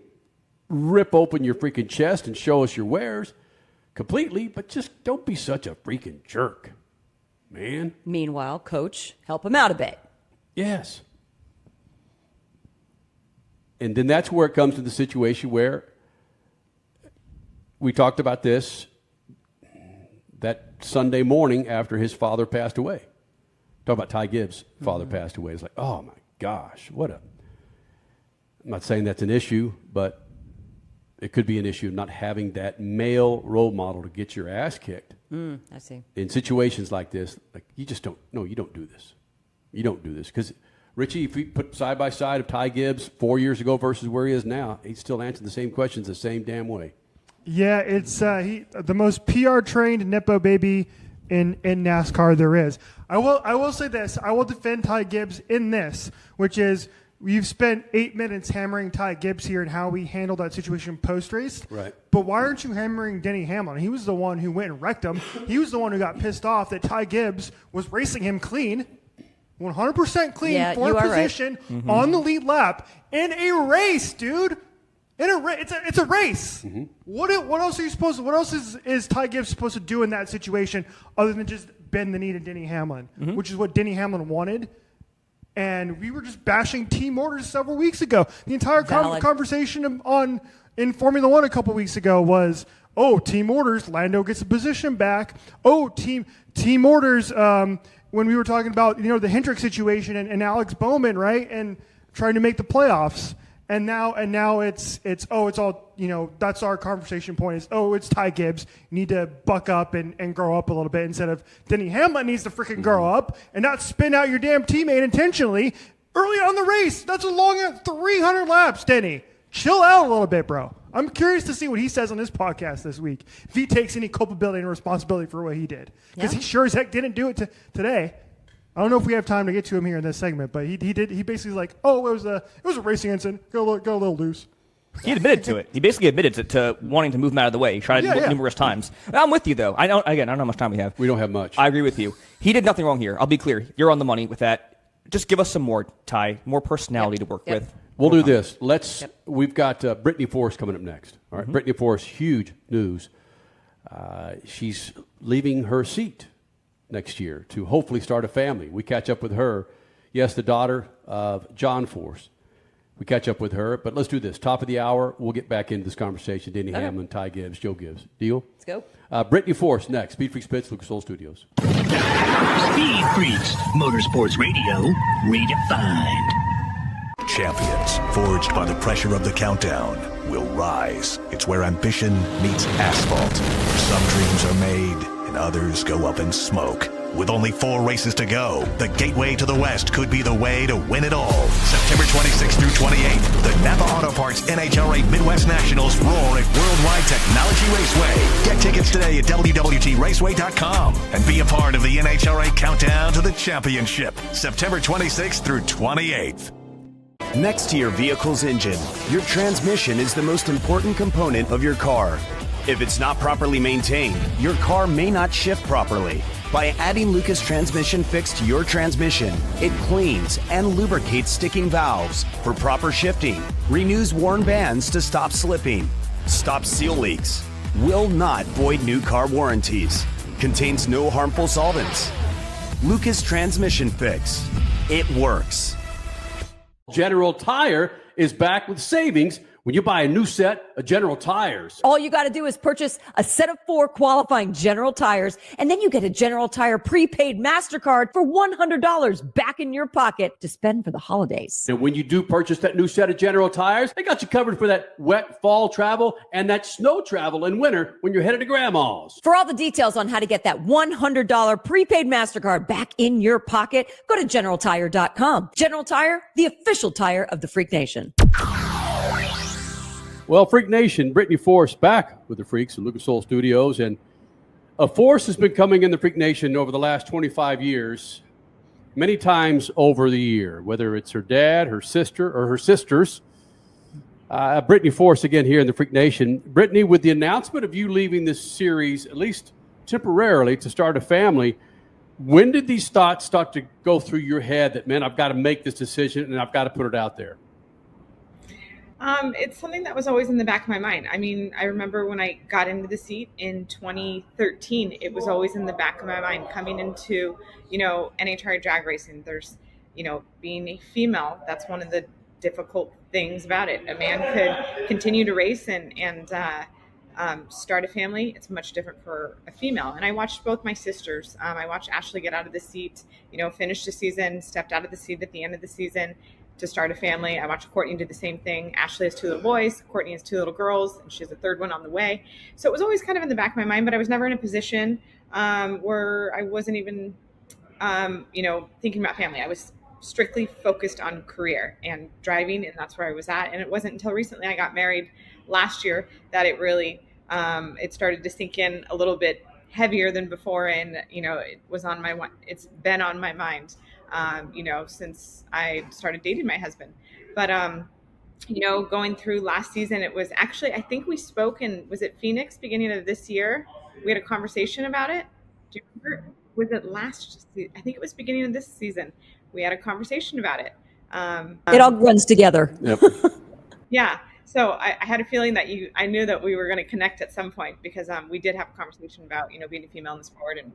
rip open your freaking chest and show us your wares completely, but just don't be such a freaking jerk, man. Meanwhile, Coach, help him out a bit. Yes. And then that's where it comes to the situation where we talked about this that Sunday morning after his father passed away. Talk about Ty Gibbs' father passed away. It's like, oh my gosh, I'm not saying that's an issue, but it could be an issue of not having that male role model to get your ass kicked. I see. In situations like this, like you just don't. No, you don't do this. You don't do this because Richie, if we put side by side of Ty Gibbs 4 years ago versus where he is now, he's still answering the same questions the same damn way. Yeah, it's the most PR trained Nepo baby in NASCAR there is. I will say this. I will defend Ty Gibbs in this, which is we've spent 8 minutes hammering Ty Gibbs here and how we handled that situation post-race. Right. But why aren't you hammering Denny Hamlin? He was the one who went and wrecked him. He was the one who got pissed off that Ty Gibbs was racing him clean, 100% clean, for position on the lead lap in a race, dude. In a race, it's a race. What else are you supposed to? What else is Ty Gibbs supposed to do in that situation other than just bend the knee to Denny Hamlin, which is what Denny Hamlin wanted? And we were just bashing team orders several weeks ago. The entire conversation in Formula One a couple weeks ago was, oh, team orders, Lando gets a position back. Oh, team orders. When we were talking about the Hendrick situation and Alex Bowman, right, and trying to make the playoffs. And now it's all, that's our conversation point is, it's Ty Gibbs. You need to buck up and grow up a little bit instead of Denny Hamlin needs to freaking grow up and not spin out your damn teammate intentionally early on the race. That's a long 300 laps, Denny. Chill out a little bit, bro. I'm curious to see what he says on this podcast this week, if he takes any culpability and responsibility for what he did. Because he sure as heck didn't do it today. I don't know if we have time to get to him here in this segment, but he did. He basically was like, it was a racing incident. Got a little loose. He admitted to it. He basically admitted to wanting to move him out of the way. He tried numerous times. I'm with you, though. I don't know how much time we have. We don't have much. I agree with you. He did nothing wrong here. I'll be clear. You're on the money with that. Just give us some more, Ty, more personality to work with. We'll do this. We've got Brittany Force coming up next. All right, Brittany Force, huge news. She's leaving her seat next year to hopefully start a family. We catch up with her. Yes, the daughter of John Force. We catch up with her, but let's do this. Top of the hour, we'll get back into this conversation. Denny Hamlin, Ty Gibbs, Joe Gibbs. Deal? Let's go. Brittany Force next. Speed Freaks Pits, Lucas Oil Studios. Speed Freaks, Motorsports Radio, redefined. Champions, forged by the pressure of the countdown, will rise. It's where ambition meets asphalt. Some dreams are made, and others go up in smoke. With only 4 races to go, the gateway to the West could be the way to win it all. September 26th through 28th, the Napa Auto Parts NHRA Midwest Nationals roar at Worldwide Technology Raceway. Get tickets today at WWTRaceway.com and be a part of the NHRA Countdown to the Championship, September 26th through 28th. Next to your vehicle's engine, your transmission is the most important component of your car. If it's not properly maintained, your car may not shift properly. By adding Lucas Transmission Fix to your transmission, it cleans and lubricates sticking valves for proper shifting, renews worn bands to stop slipping, stops seal leaks, will not void new car warranties, contains no harmful solvents. Lucas Transmission Fix. It works. General Tire is back with savings when you buy a new set of General Tires. All you got to do is purchase a set of 4 qualifying General Tires, and then you get a General Tire prepaid MasterCard for $100 back in your pocket to spend for the holidays. And when you do purchase that new set of General Tires, they got you covered for that wet fall travel and that snow travel in winter when you're headed to Grandma's. For all the details on how to get that $100 prepaid MasterCard back in your pocket, go to GeneralTire.com. General Tire, the official tire of the Freak Nation. Well, Freak Nation, Brittany Force back with the Freaks at Lucas Oil Studios. And a force has been coming in the Freak Nation over the last 25 years, many times over the year, whether it's her dad, her sister, or her sisters. Brittany Force again here in the Freak Nation. Brittany, with the announcement of you leaving this series, at least temporarily, to start a family, when did these thoughts start to go through your head that, man, I've got to make this decision and I've got to put it out there? It's something that was always in the back of my mind. I mean, I remember when I got into the seat in 2013, it was always in the back of my mind coming into, NHRA drag racing. There's, being a female, that's one of the difficult things about it. A man could continue to race and start a family, it's much different for a female. And I watched both my sisters. I watched Ashley get out of the seat, finish the season, stepped out of the seat at the end of the season to start a family. I watched Courtney do the same thing. Ashley has 2 little boys. Courtney has 2 little girls, and she has a 3rd one on the way. So it was always kind of in the back of my mind, but I was never in a position where I wasn't even, thinking about family. I was strictly focused on career and driving, and that's where I was at. And it wasn't until recently I got married last year that it really it started to sink in a little bit heavier than before, and it's been on my mind since I started dating my husband. But going through last season, it was actually, I think we spoke was it Phoenix beginning of this year? We had a conversation about it. Do you remember? Was it last season? I think it was beginning of this season. We had a conversation about it. It all runs together. Yep. Yeah. So I had a feeling that I knew that we were going to connect at some point, because we did have a conversation about, being a female in the sport and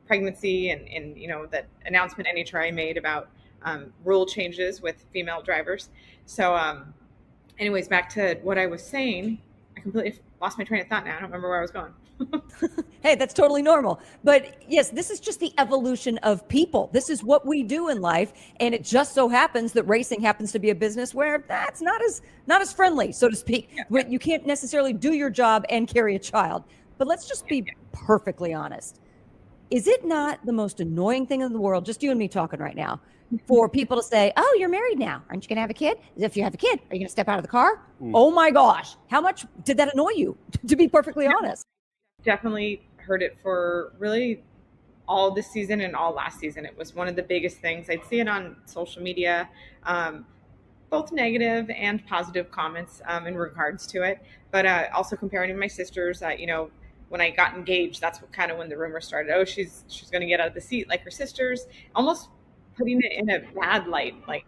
pregnancy and that announcement NHRA made about rule changes with female drivers. So anyways, back to what I was saying, I completely lost my train of thought now. I don't remember where I was going. Hey, that's totally normal. But yes, this is just the evolution of people. This is what we do in life. And it just so happens that racing happens to be a business where that's not as friendly, so to speak. Yeah. You can't necessarily do your job and carry a child. But let's just be perfectly honest. Is it not the most annoying thing in the world, just you and me talking right now, for people to say, oh, you're married now. Aren't you going to have a kid? If you have a kid, are you going to step out of the car? Oh my gosh. How much did that annoy you, to be perfectly honest? Definitely heard it for really all this season and all last season. It was one of the biggest things. I'd see it on social media, both negative and positive comments in regards to it. But also comparing to my sisters, when I got engaged, that's kind of when the rumor started. Oh, she's going to get out of the seat like her sisters, almost putting it in a bad light, like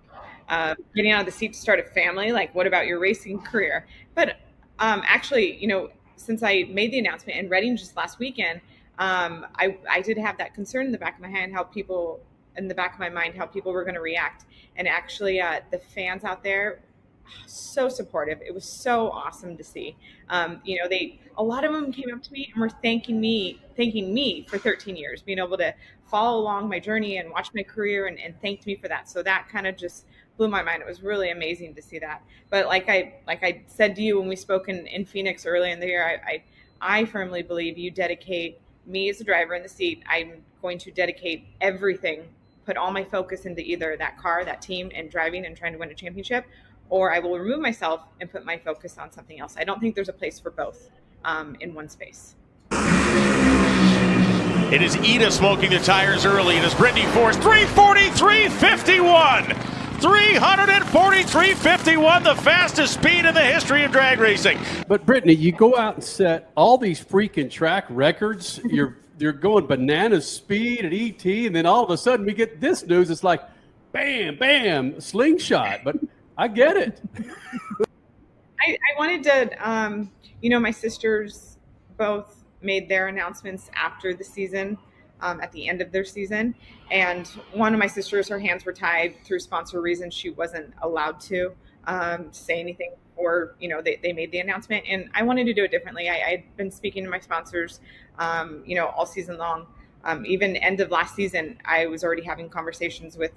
getting out of the seat to start a family. Like, what about your racing career? But actually, since I made the announcement in Reading just last weekend, I did have that concern in the back of my mind, how people were going to react. And actually, the fans out there, so supportive. It was so awesome to see. A lot of them came up to me and were thanking me for 13 years, being able to follow along my journey and watch my career, and thanked me for that. So that kind of just blew my mind. It was really amazing to see that. But like I said to you when we spoke in Phoenix early in the year, I firmly believe you dedicate me as a driver in the seat. I'm going to dedicate everything, put all my focus into either that car, that team, and driving and trying to win a championship, or I will remove myself and put my focus on something else. I don't think there's a place for both in one space. It is Ida smoking the tires early. It is Brittany Force, 343.51. 343.51, the fastest speed in the history of drag racing. But Brittany, you go out and set all these freaking track records. You're going bananas speed at ET, and then all of a sudden we get this news. It's like, bam, bam, slingshot. But I get it. I wanted to, my sisters both made their announcements after the season, at the end of their season. And one of my sisters, her hands were tied through sponsor reasons. She wasn't allowed to say anything, or, they made the announcement. And I wanted to do it differently. I'd been speaking to my sponsors, all season long. Even end of last season, I was already having conversations with,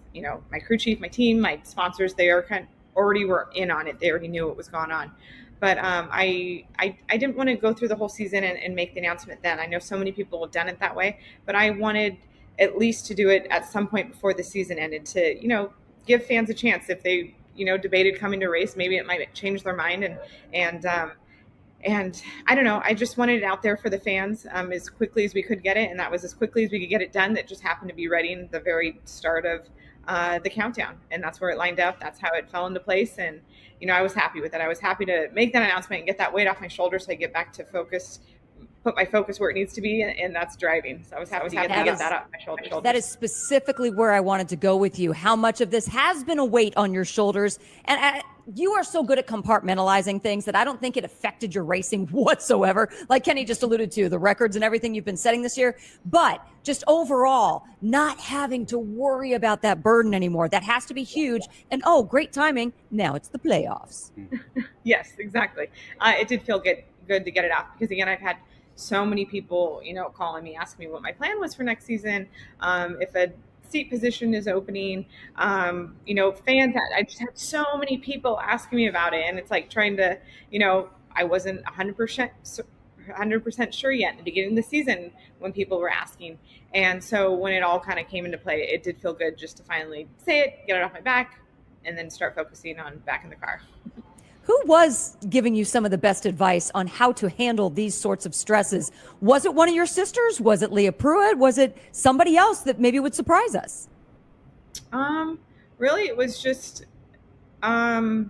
my crew chief, my team, my sponsors. They already were in on it. They already knew what was going on. But I didn't want to go through the whole season and make the announcement then. I know so many people have done it that way, but I wanted at least to do it at some point before the season ended to, give fans a chance. If they, debated coming to race, maybe it might change their mind. And I don't know, I just wanted it out there for the fans as quickly as we could get it. And that was as quickly as we could get it done. That just happened to be ready in the very start of the countdown. And that's where it lined up. That's how it fell into place. And, I was happy with it. I was happy to make that announcement and get that weight off my shoulders so I get back to focus, put my focus where it needs to be, and that's driving. So I was happy to get that off my shoulders. That is specifically where I wanted to go with you. How much of this has been a weight on your shoulders? And you are so good at compartmentalizing things that I don't think it affected your racing whatsoever. Like Kenny just alluded to, the records and everything you've been setting this year. But just overall, not having to worry about that burden anymore. That has to be huge. And great timing. Now it's the playoffs. Yes, exactly. It did feel good good to get it out because, again, I've had so many people, calling me, asking me what my plan was for next season, if a seat position is opening, fans. I just had so many people asking me about it, and it's like trying to, I wasn't 100% sure yet in the beginning of the season when people were asking. And so when it all kind of came into play, it did feel good just to finally say it, get it off my back, and then start focusing on back in the car. Who was giving you some of the best advice on how to handle these sorts of stresses? Was it one of your sisters? Was it Leah Pruitt? Was it somebody else that maybe would surprise us? Really, it was just, working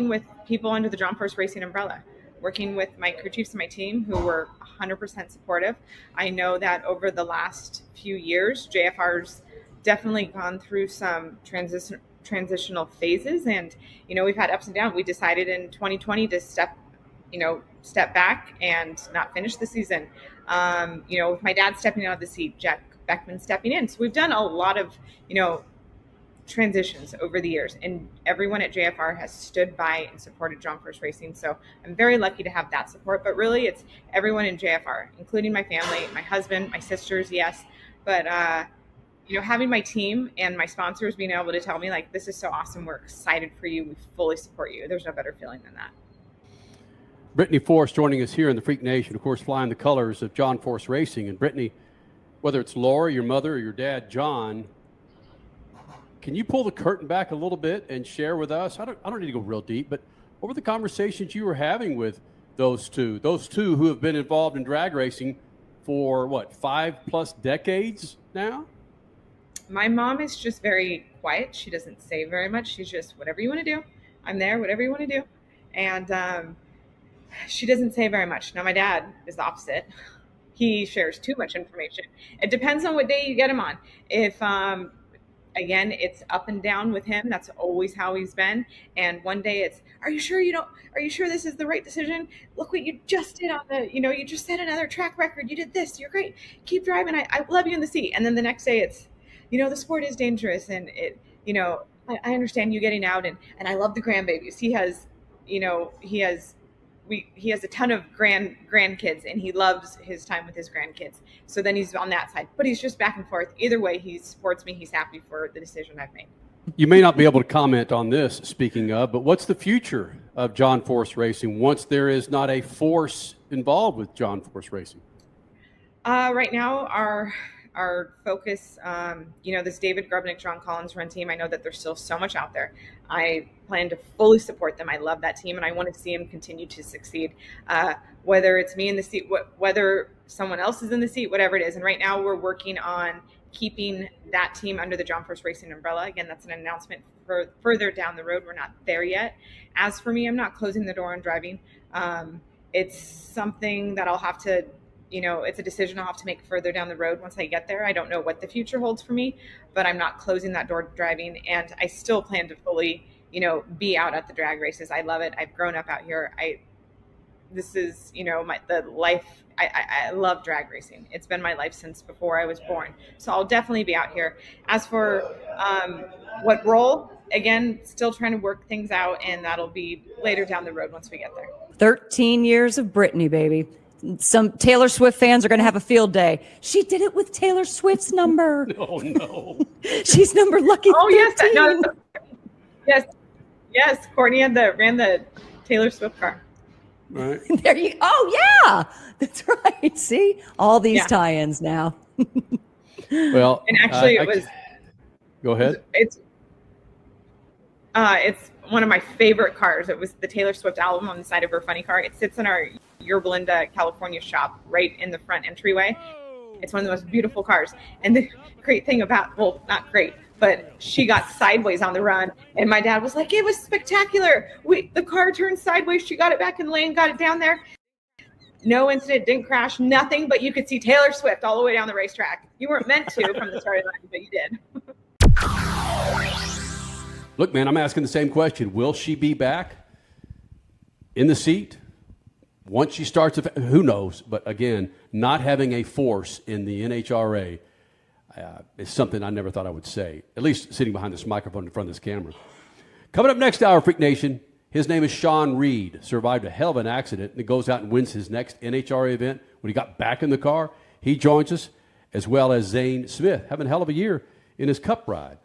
with people under the John Force Racing umbrella, working with my crew chiefs and my team who were 100% supportive. I know that over the last few years, JFR's definitely gone through some transitional phases, and we've had ups and downs. We decided in 2020 to step back and not finish the season. With my dad stepping out of the seat, Jack Beckman stepping in. So we've done a lot of transitions over the years, and everyone at JFR has stood by and supported John Force Racing. So I'm very lucky to have that support, but really it's everyone in JFR, including my family, my husband, my sisters, yes, but having my team and my sponsors being able to tell me, like, this is so awesome, we're excited for you, we fully support you. There's no better feeling than that. Brittany Force joining us here in the Freak Nation, of course, flying the colors of John Force Racing. And Brittany, whether it's Laura, your mother, or your dad, John, can you pull the curtain back a little bit and share with us? I don't need to go real deep, but what were the conversations you were having with those two who have been involved in drag racing for, 5+ decades now? My mom is just very quiet. She doesn't say very much. She's just, whatever you want to do, I'm there, whatever you want to do. And she doesn't say very much. Now, my dad is the opposite. He shares too much information. It depends on what day you get him on. If, again, it's up and down with him. That's always how he's been. And one day it's, are you sure this is the right decision? Look what you just did on the, you just set another track record. You did this. You're great. Keep driving. I love you in the seat. And then the next day it's, the sport is dangerous, and it, I understand you getting out, and I love the grandbabies. He has a ton of grandkids, and he loves his time with his grandkids. So then he's on that side, but he's just back and forth. Either way, he supports me. He's happy for the decision I've made. You may not be able to comment on this, speaking of, but what's the future of John Force Racing once there is not a force involved with John Force Racing? Right now, our focus, this David Grubnick, John Collins run team, I know that there's still so much out there. I plan to fully support them. I love that team, and I want to see them continue to succeed, whether it's me in the seat, whether someone else is in the seat, whatever it is. And right now we're working on keeping that team under the John Force Racing umbrella. Again, that's an announcement for further down the road. We're not there yet. As for me, I'm not closing the door on driving. It's something that I'll have to, it's a decision I'll have to make further down the road once I get there. I don't know what the future holds for me, but I'm not closing that door to driving. And I still plan to fully, be out at the drag races. I love it. I've grown up out here. This is, the life. I love drag racing. It's been my life since before I was born. So I'll definitely be out here. As for what role, again, still trying to work things out, and that'll be later down the road once we get there. 13 years of Brittany, baby. Some Taylor Swift fans are going to have a field day. She did it with Taylor Swift's number. Oh, no. She's number lucky 13. Yes. Courtney ran the Taylor Swift car. Right. Yeah, that's right. See, all these tie-ins now. Well, and actually, Go ahead. It's one of my favorite cars. It was the Taylor Swift album on the side of her funny car. It sits in our Yorba Linda, California shop right in the front entryway. It's one of the most beautiful cars. And the great thing about, well, not great, but she got sideways on the run. And my dad was like, it was spectacular. The car turned sideways. She got it back in lane, got it down there. No incident, didn't crash, nothing, but you could see Taylor Swift all the way down the racetrack. You weren't meant to from the starting line, but you did. Look, man, I'm asking the same question. Will she be back in the seat once she starts? Who knows? But again, not having a force in the NHRA is something I never thought I would say, at least sitting behind this microphone in front of this camera. Coming up next hour, Freak Nation, His name is Shawn Reed. Survived a hell of an accident and goes out and wins his next NHRA event. When he got back in the car, he joins us, as well as Zane Smith, having a hell of a year in his Cup ride.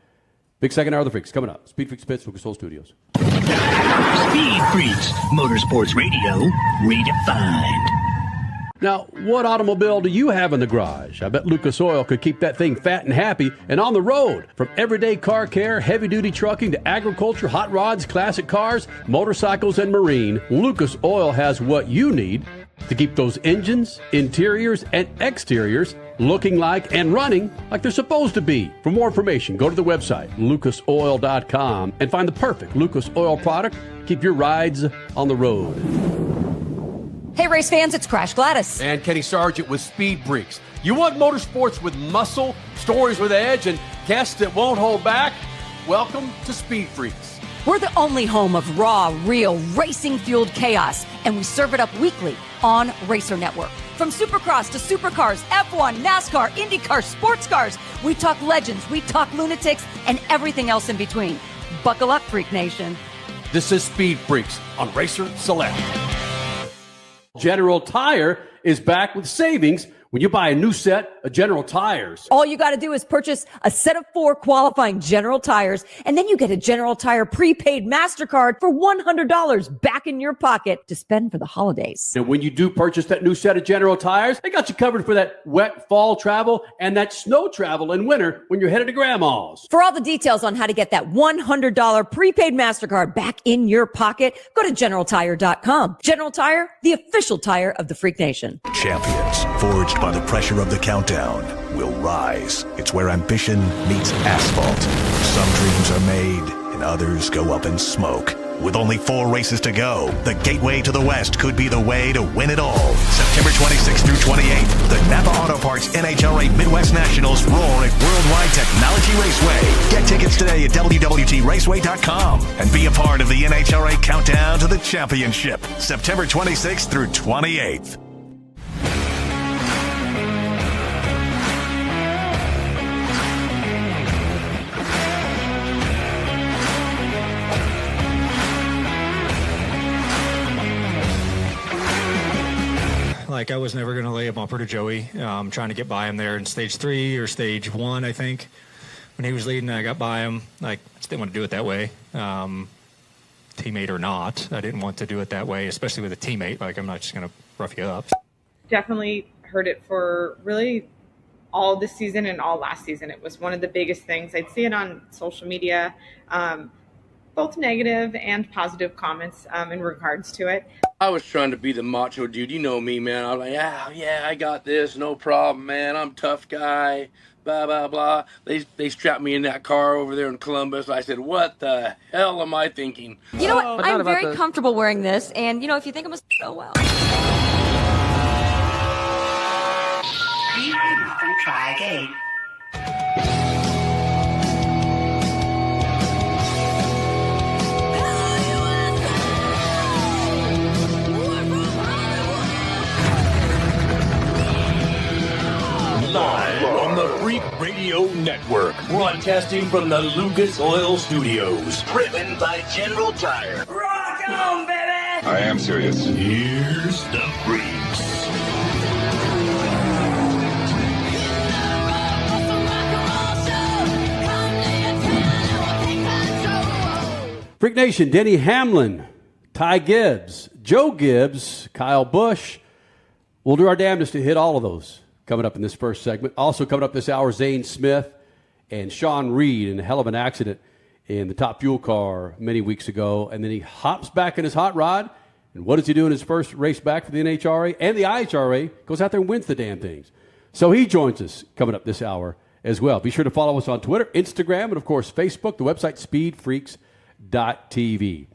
Big second hour of the Freaks coming up. Speed Freaks Pits, Lucas Oil Studios. Speed Freaks, Motorsports Radio, redefined. Now, what automobile do you have in the garage? I bet Lucas Oil could keep that thing fat and happy and on the road. From everyday car care, heavy-duty trucking to agriculture, hot rods, classic cars, motorcycles, and marine, Lucas Oil has what you need to keep those engines, interiors, and exteriors looking like and running like they're supposed to be. For more information, go to the website, lucasoil.com, and find the perfect Lucas Oil product. Keep your rides on the road. Hey, race fans, it's Crash Gladys. And Kenny Sargent with Speed Freaks. You want motorsports with muscle, stories with edge, and guests that won't hold back? Welcome to Speed Freaks. We're the only home of raw, real, racing-fueled chaos, and we serve it up weekly on Racer Network. From Supercross to Supercars, F1, NASCAR, IndyCar, sports cars, we talk legends, we talk lunatics, and everything else in between. Buckle up, Freak Nation. This is Speed Freaks on Racer Select. General Tire is back with savings when you buy a new set of General Tires. All you got to do is purchase a set of 4 qualifying General Tires, and then you get a General Tire prepaid MasterCard for $100 back in your pocket to spend for the holidays. And when you do purchase that new set of General Tires, they got you covered for that wet fall travel and that snow travel in winter when you're headed to Grandma's. For all the details on how to get that $100 prepaid MasterCard back in your pocket, go to GeneralTire.com. General Tire, the official tire of the Freak Nation. Champions, forged by the pressure of the countdown, will rise. It's where ambition meets asphalt. Some dreams are made and others go up in smoke. With only 4 races to go, the gateway to the West could be the way to win it all. September 26th through 28th, the Napa Auto Parts NHRA Midwest Nationals roar at Worldwide Technology Raceway. Get tickets today at WWTRaceway.com and be a part of the NHRA Countdown to the Championship, September 26th through 28th. Like, I was never going to lay a bumper to Joey, trying to get by him there in stage 3 or stage 1, I think. When he was leading, I got by him. Like, just didn't want to do it that way. Teammate or not, I didn't want to do it that way, especially with a teammate. Like, I'm not just going to rough you up. Definitely heard it for really all this season and all last season. It was one of the biggest things. I'd see it on social media, both negative and positive comments in regards to it. I was trying to be the macho dude. You know me, man. I was like, yeah, I got this. No problem, man. I'm a tough guy. Blah, blah, blah. They strapped me in that car over there in Columbus. I said, what the hell am I thinking? You know what? I'm very comfortable wearing this, and, you know, if you think I'm so well. Try again. Live on the Freak Radio Network, broadcasting from the Lucas Oil Studios. Driven by General Tire. Rock on, baby! I am serious. Here's the Freaks. Freak Nation, Denny Hamlin, Ty Gibbs, Joe Gibbs, Kyle Busch. We'll do our damnedest to hit all of those coming up in this first segment. Also coming up this hour, Zane Smith and Shawn Reed in a hell of an accident in the Top Fuel car many weeks ago. And then he hops back in his hot rod. And what does he do in his first race back for the NHRA and the IHRA? Goes out there and wins the damn things. So he joins us coming up this hour as well. Be sure to follow us on Twitter, Instagram, and, of course, Facebook, the website speedfreaks.tv.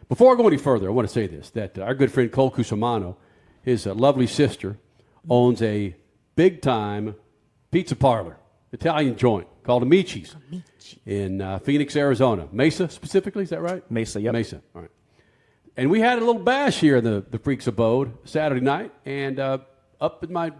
Before I go any further, I want to say this, that our good friend Cole Cusimano, his lovely sister, owns a big-time pizza parlor, Italian joint, called Amici's in Phoenix, Arizona. Mesa, specifically, is that right? Mesa, yep. Mesa, all right. And we had a little bash here in the Freaks abode Saturday night, and up in my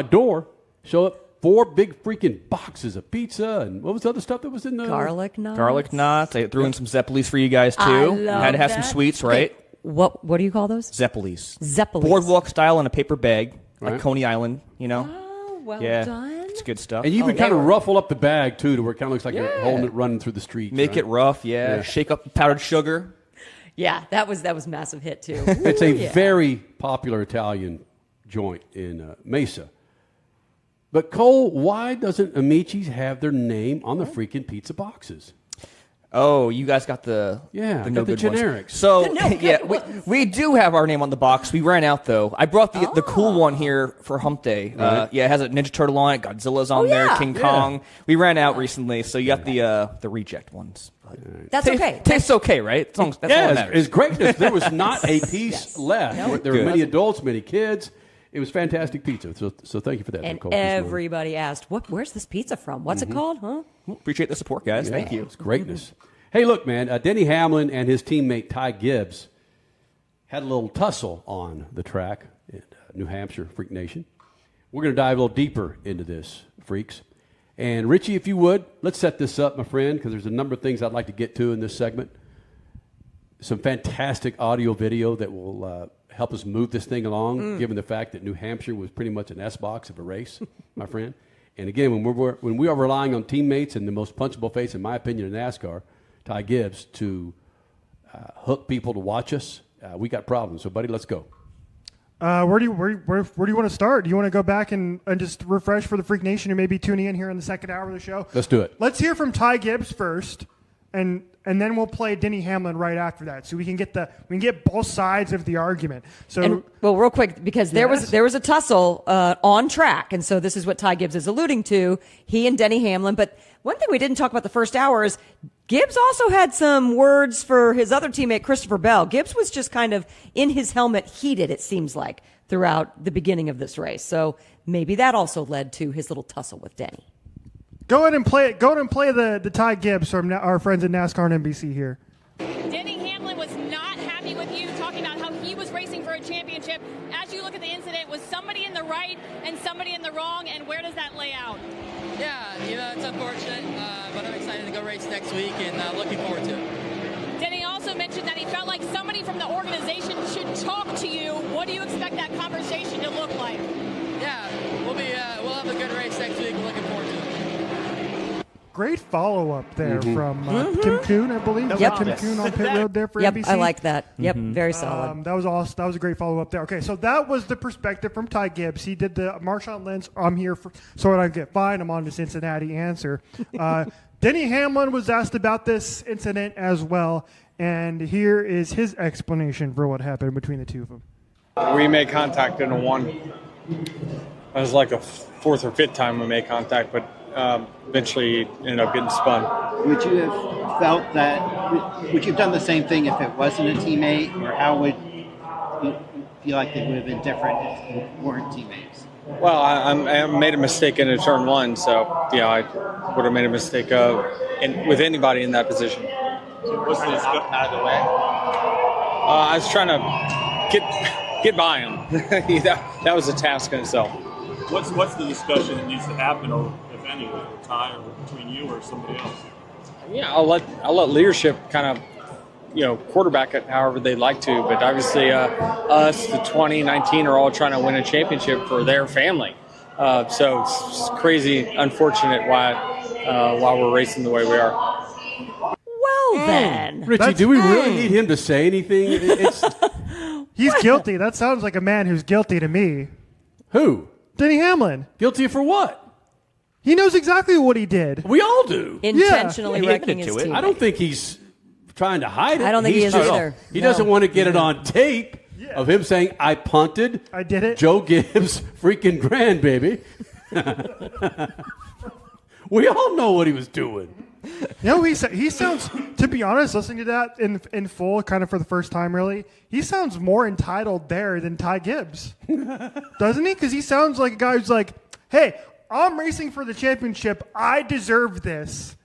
door, show up 4 big freaking boxes of pizza, and what was the other stuff that was in the garlic knots? Garlic knots. I threw in some Zeppelis for you guys too. I love Had to have that. some sweets, right? What do you call those? Zeppelis. Zeppelis. Boardwalk style in a paper bag, like Right. Coney Island. You know. Oh, well yeah, done. it's good stuff. And you can kind of ruffle up the bag too, to where it kind of looks like Yeah. you're holding it running through the streets. Make right? it rough, yeah. Shake up the powdered sugar. Yeah, that was massive hit too. It's a Ooh, yeah. very popular Italian joint in Mesa. But Cole, why doesn't Amici's have their name on the freaking pizza boxes? Oh, you guys got the I no got the good ones. generics. So The no good yeah, ones. we do have our name on the box. We ran out though. I brought the cool one here for Humpday. Right. Yeah, it has a Ninja Turtle on it. Godzilla's on there. yeah. King Yeah. Kong. We ran out recently, so you got the reject ones. That's okay. Tastes okay, right? That's all that matters. It's greatness. There was not a piece left. Nope. There were Good. many adults, many kids. It was fantastic pizza. So thank you for that. And Cole, this morning. everybody asked, "Where's this pizza from? What's it called?" Huh? Appreciate the support, guys. Thank you. It's greatness. Hey, look, man. Denny Hamlin and his teammate Ty Gibbs had a little tussle on the track in New Hampshire, Freak Nation. We're going to dive a little deeper into this, freaks. And Richie, if you would, let's set this up, my friend, because there's a number of things I'd like to get to in this segment. Some fantastic audio video that will help us move this thing along, given the fact that New Hampshire was pretty much an S-box of a race, my friend. And again, when we are relying on teammates and the most punchable face, in my opinion, in NASCAR, Ty Gibbs, to hook people to watch us, we got problems. So, buddy, let's go. Where do you want to start? Do you want to go back and just refresh for the Freak Nation who may be tuning in here in the second hour of the show? Let's do it. Let's hear from Ty Gibbs first, and then we'll play Denny Hamlin right after that, so we can get both sides of the argument. So, And, well, real quick, because there Yes. was a tussle on track, and so this is what Ty Gibbs is alluding to. He and Denny Hamlin. But one thing we didn't talk about the first hour is Gibbs also had some words for his other teammate, Christopher Bell. Gibbs was just kind of in his helmet, heated, it seems like, throughout the beginning of this race. So maybe that also led to his little tussle with Denny. go ahead and play the Ty Gibbs from our friends at NASCAR and NBC here. Denny Hamlin was not happy with you, talking about how he was racing for a championship. As you look at the incident, was somebody in the right and somebody in the wrong, and where does that lay out? Yeah, it's unfortunate, but I'm excited to go race next week and looking forward to it. Denny also mentioned that he felt like somebody from the organization should talk to you. What do you expect that conversation to look like? Yeah, we'll have a good race next week. We're looking forward to it. Great follow-up there from Tim Kuhn, I believe. Yep. Yep. Tim Kuhn on pit road there for Yep, NBC. I like that. Yep, very solid. That was awesome. That was a great follow-up there. Okay, so that was the perspective from Ty Gibbs. He did the Marshawn Lynch, I'm here so that I get fined. I'm on to Cincinnati answer. Denny Hamlin was asked about this incident as well, and here is his explanation for what happened between the two of them. We made contact in a one. It was like the fourth or fifth time we made contact, but eventually ended up getting spun. Would you have felt that? Would you have done the same thing if it wasn't a teammate, or how would you feel like it would have been different if you weren't teammates? Well, I made a mistake in a turn one, so yeah, I would have made a mistake with anybody in that position. So what's this out of the way? I was trying to get by him. that was a task in itself. What's the discussion that needs to happen, or if any, with Ty or between you or somebody else? Yeah, I'll let leadership kind of, quarterback it however they'd like to. But obviously, us, the 2019, are all trying to win a championship for their family. So it's crazy, unfortunate why we're racing the way we are. Well, then. Richie, do we really need him to say anything? He's guilty. That sounds like a man who's guilty to me. Who? Denny Hamlin. Guilty for what? He knows exactly what he did. We all do. Intentionally wrecking his teammate. I don't think he's trying to hide it. I don't think he is either. He doesn't want to get it on tape of him saying, I punted. I did it. Joe Gibbs' freaking grandbaby. We all know what he was doing. He sounds, to be honest, listening to that in full, kind of for the first time, really, he sounds more entitled there than Ty Gibbs. Doesn't he? Because he sounds like a guy who's like, hey, I'm racing for the championship. I deserve this.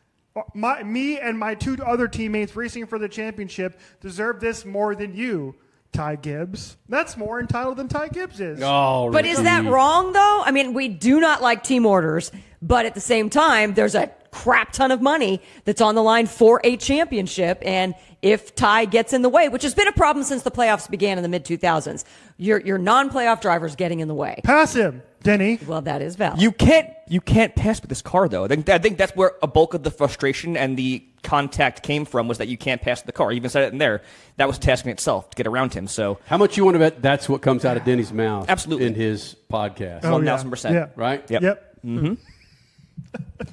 Me and my two other teammates racing for the championship deserve this more than you, Ty Gibbs. That's more entitled than Ty Gibbs is. Oh, but is that wrong, though? I mean, we do not like team orders, but at the same time, there's a crap ton of money that's on the line for a championship. And if Ty gets in the way, which has been a problem since the playoffs began in the mid-2000s, your non-playoff drivers getting in the way. Pass him, Denny. Well, that is valid. You can't pass with this car, though. I think that's where a bulk of the frustration and the contact came from, was that you can't pass the car. You even said it in there. That was a task in itself to get around him. So, how much you want to bet that's what comes out of Denny's mouth? Absolutely. In his podcast. 1,000%. Yeah. Right? Yep. Mm-hmm.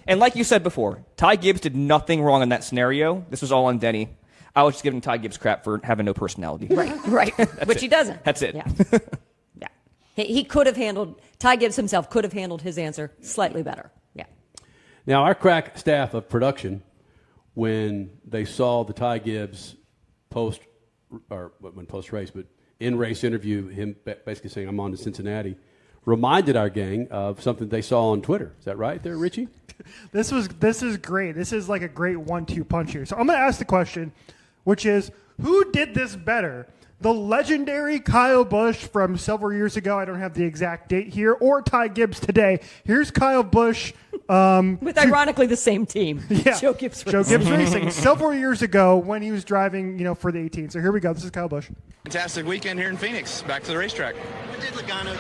And like you said before, Ty Gibbs did nothing wrong in that scenario. This was all on Denny. I was just giving Ty Gibbs crap for having no personality. Right. Which he doesn't. That's it. Yeah. He could have handled, Ty Gibbs himself could have handled his answer slightly better. Yeah. Now, our crack staff of production, when they saw the Ty Gibbs post-race, but in-race interview, him basically saying, I'm on to Cincinnati, reminded our gang of something they saw on Twitter. Is that right there, Richie? This is great. This is like a great 1-2 punch here. So I'm going to ask the question, which is, who did this better? The legendary Kyle Busch from several years ago, I don't have the exact date here, or Ty Gibbs today. Here's Kyle Busch. With ironically the same team. Yeah. Joe Gibbs Racing. Several years ago when he was driving, for the 18. So here we go. This is Kyle Busch. Fantastic weekend here in Phoenix. Back to the racetrack. What did Logano do?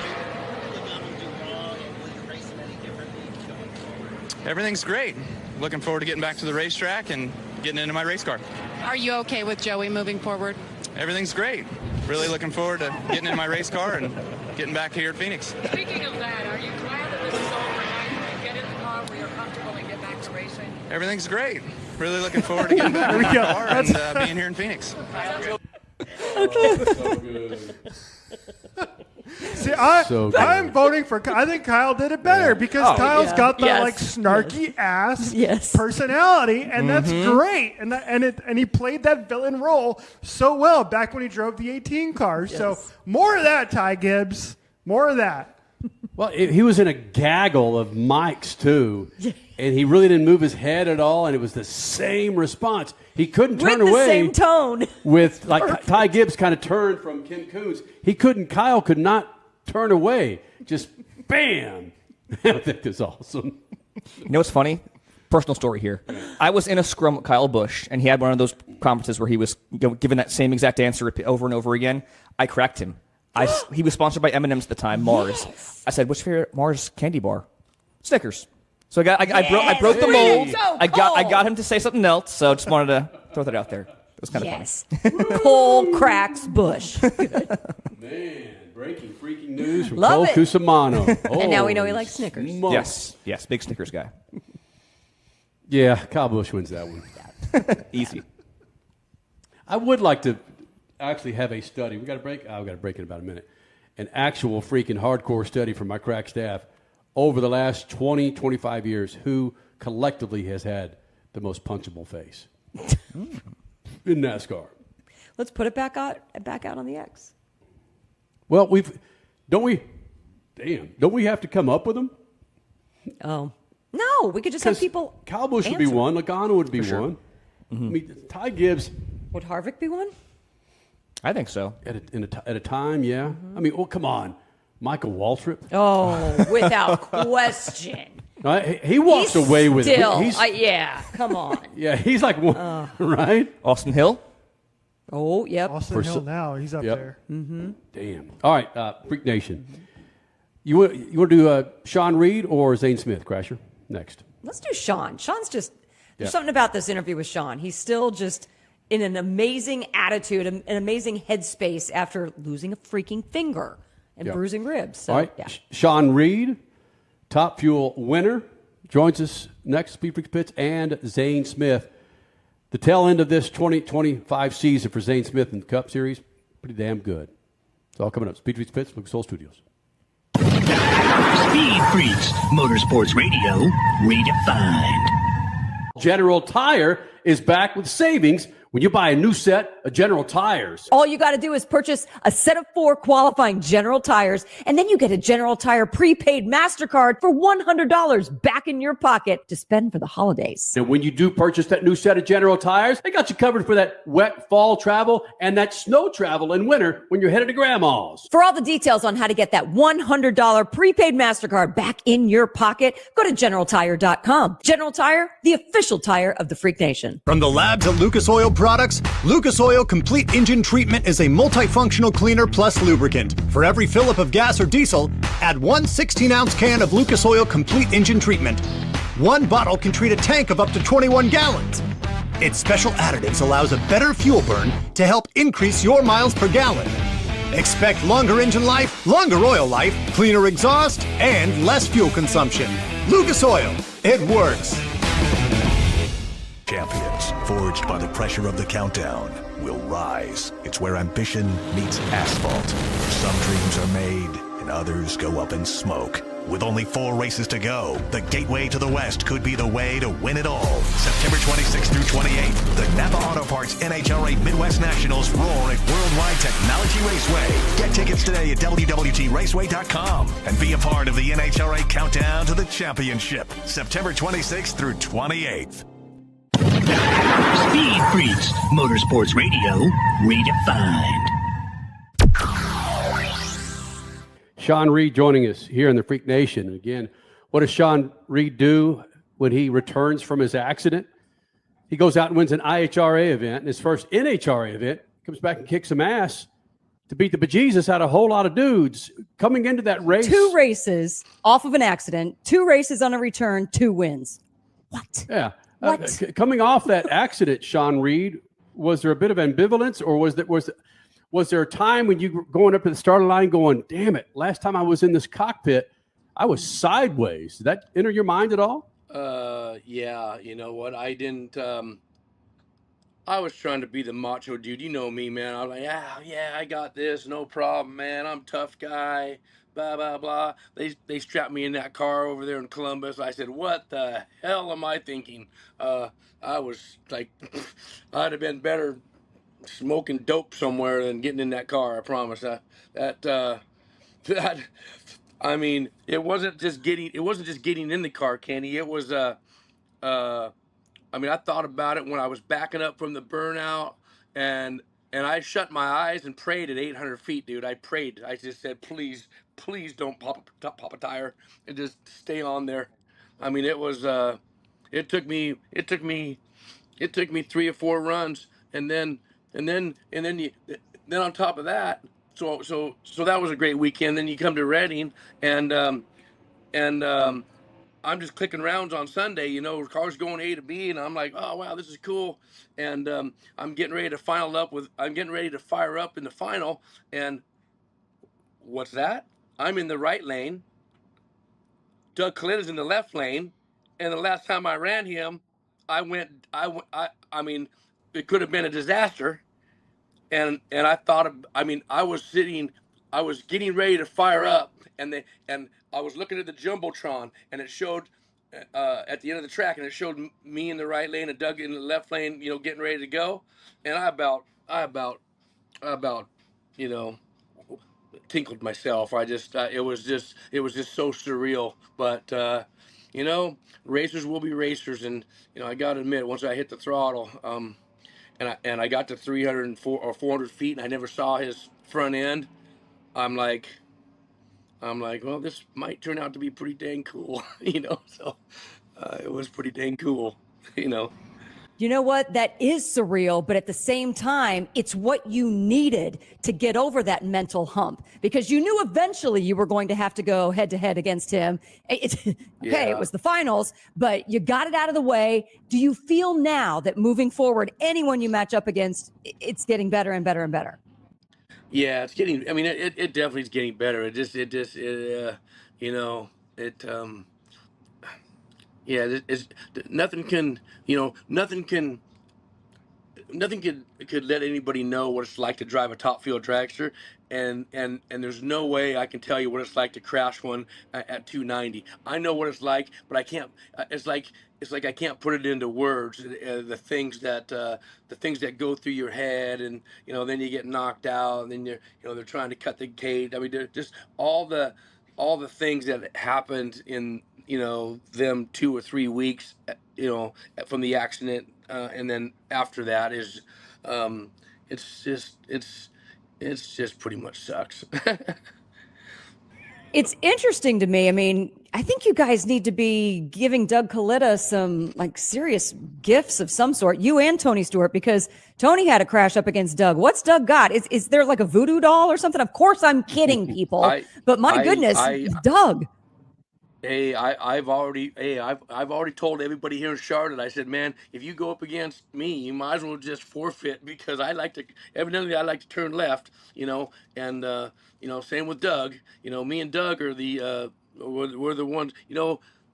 Wrong, and was the racing any differently? Everything's great. Looking forward to getting back to the racetrack and getting into my race car. Are you okay with Joey moving forward? Everything's great. Really looking forward to getting in my race car and getting back here at Phoenix. Speaking of that, are you glad that this is over now? You can get in the car where you're comfortable and get back to racing? Everything's great. Really looking forward to getting back in my car and being here in Phoenix. Okay. So good. See, I'm voting for. I think Kyle did it better because Kyle's got that snarky ass personality, and that's great. And he played that villain role so well back when he drove the 18 cars. Yes. So more of that, Ty Gibbs. More of that. Well, he was in a gaggle of mics too, and he really didn't move his head at all, and it was the same response. He couldn't turn away. With the same tone. With Ty Gibbs kind of turned from Ken Coons. Kyle could not turn away. Just bam. That is awesome. You know what's funny? Personal story here. I was in a scrum with Kyle Busch, and he had one of those conferences where he was given that same exact answer over and over again. I cracked him. He was sponsored by M&M's at the time, Mars. Yes. I said, "What's your favorite Mars candy bar?" Snickers. So I broke the mold. So I got him to say something else. So just wanted to throw that out there. It was kind of fun. Cole cracks Busch. Man, freaking news from Love Cole Cusimano. Oh, and now we know he likes Snickers. Yes, big Snickers guy. Yeah, Kyle Busch wins that one. Easy. I would like to actually have a study. We got a break. We got a break in about a minute. An actual freaking hardcore study from my crack staff over the last 20, 25 years, who collectively has had the most punchable face in NASCAR. Let's put it back out on the X. Well, don't we have to come up with them? Oh. No, we could just have people. Kyle Busch would be one. Logano would be sure. one. Mm-hmm. I mean, Ty Gibbs. Would Harvick be one? I think so. At a time, yeah. Mm-hmm. I mean, come on. Michael Waltrip. Oh, without question. He walks away with it. Yeah, come on. Yeah, he's like one, right? Austin Hill. Oh, yep. Austin Hill now. He's up there. Mm-hmm. Damn. All right, Freak Nation. You want to do Shawn Reed or Zane Smith, Crasher? Next. Let's do Shawn. Shawn's just, there's something about this interview with Shawn. He's still just in an amazing attitude, an amazing headspace after losing a freaking finger and bruising ribs. So, all right. Shawn Reed, Top Fuel winner, joins us next, Speed Freaks Pits, and Zane Smith. The tail end of this 2025 season for Zane Smith in the Cup Series, pretty damn good. It's all coming up. Speed Freaks Pits, Lucas Oil Studios. Speed Freaks, Motorsports Radio, redefined. General Tire is back with savings when you buy a new set of General Tires. All you got to do is purchase a set of 4 qualifying General Tires, and then you get a General Tire prepaid MasterCard for $100 back in your pocket to spend for the holidays. And when you do purchase that new set of General Tires, they got you covered for that wet fall travel and that snow travel in winter when you're headed to Grandma's. For all the details on how to get that $100 prepaid MasterCard back in your pocket, go to GeneralTire.com. General Tire, the official tire of the Freak Nation. From the labs at Lucas Oil Products, Lucas Oil Complete Engine Treatment is a multifunctional cleaner plus lubricant. For every fill-up of gas or diesel, add one 16-ounce can of Lucas Oil Complete Engine Treatment. One bottle can treat a tank of up to 21 gallons. Its special additives allows a better fuel burn to help increase your miles per gallon. Expect longer engine life, longer oil life, cleaner exhaust, and less fuel consumption. Lucas Oil, it works. Champions, forged by the pressure of the countdown, will rise. It's where ambition meets asphalt. Some dreams are made, and others go up in smoke. With only 4 races to go, the gateway to the West could be the way to win it all. September 26th through 28th, the Napa Auto Parts NHRA Midwest Nationals roar at Worldwide Technology Raceway. Get tickets today at WWTRaceway.com and be a part of the NHRA Countdown to the Championship, September 26th through 28th. Speed Freaks, Motorsports Radio, redefined. Shawn Reed joining us here in the Freak Nation. Again, what does Shawn Reed do when he returns from his accident? He goes out and wins an IHRA event, and his first NHRA event, comes back and kicks some ass to beat the bejesus out of a whole lot of dudes coming into that race. 2 races off of an accident, 2 races on a return, 2 wins. What? Yeah. What? Coming off that accident, Shawn Reed, was there a bit of ambivalence, or was there a time when you were going up to the starting line going, damn it, last time I was in this cockpit, I was sideways? Did that enter your mind at all? Yeah, you know what? I didn't, I was trying to be the macho dude. You know me, man. I was like, yeah, I got this. No problem, man. I'm a tough guy. Blah, blah, blah. They strapped me in that car over there in Columbus. I said, what the hell am I thinking? I was like, I'd have been better smoking dope somewhere than getting in that car. I promise. I mean, it wasn't just getting in the car, Kenny. It was, I mean, I thought about it when I was backing up from the burnout, and I shut my eyes and prayed at 800 feet, dude. I prayed. I just said, please don't pop a tire and just stay on there. I mean, it was, it took me 3 or 4 runs, and then on top of that, so that was a great weekend. Then you come to Reading, and I'm just clicking rounds on Sunday, you know, cars going A to B, and I'm like, oh wow, this is cool. And I'm getting ready to fire up in the final, and what's that? I'm in the right lane. Doug Clinton's in the left lane, and the last time I ran him, I mean, it could have been a disaster. And I thought, I was getting ready to fire up, and I was looking at the Jumbotron, and it showed at the end of the track, and it showed me in the right lane and Doug in the left lane, you know, getting ready to go. And I about, you know, tinkled myself. It was just so surreal. But you know, racers will be racers, and you know, I got to admit, once I hit the throttle, and I got to 304 or 400 feet, and I never saw his front end. I'm like, well, this might turn out to be pretty dang cool, you know. So it was pretty dang cool, you know. You know what? That is surreal, but at the same time, it's what you needed to get over that mental hump, because you knew eventually you were going to have to go head to head against him. It was the finals, but you got it out of the way. Do you feel now that moving forward, anyone you match up against, it's getting better and better and better? Yeah, it's getting, I mean, it definitely is getting better. You know, yeah, it's nothing can nothing could let anybody know what it's like to drive a top field dragster, and there's no way I can tell you what it's like to crash one at 290. I know what it's like, but I can't. It's like I can't put it into words. The things that go through your head, and then you get knocked out, and then they're trying to cut the cage. I mean, they're just all the things that happened in them 2 or 3 weeks, from the accident, and then after that is, it's just pretty much sucks. It's interesting to me. I mean, I think you guys need to be giving Doug Coletta some serious gifts of some sort, you and Tony Stewart, because Tony had a crash up against Doug. What's Doug got? Is there like a voodoo doll or something? Of course I'm kidding, people, but my goodness, Doug. Hey, I've already told everybody here in Charlotte. I said, man, if you go up against me, you might as well just forfeit, because evidently I like to turn left, and same with Doug. Me and Doug are we're the ones.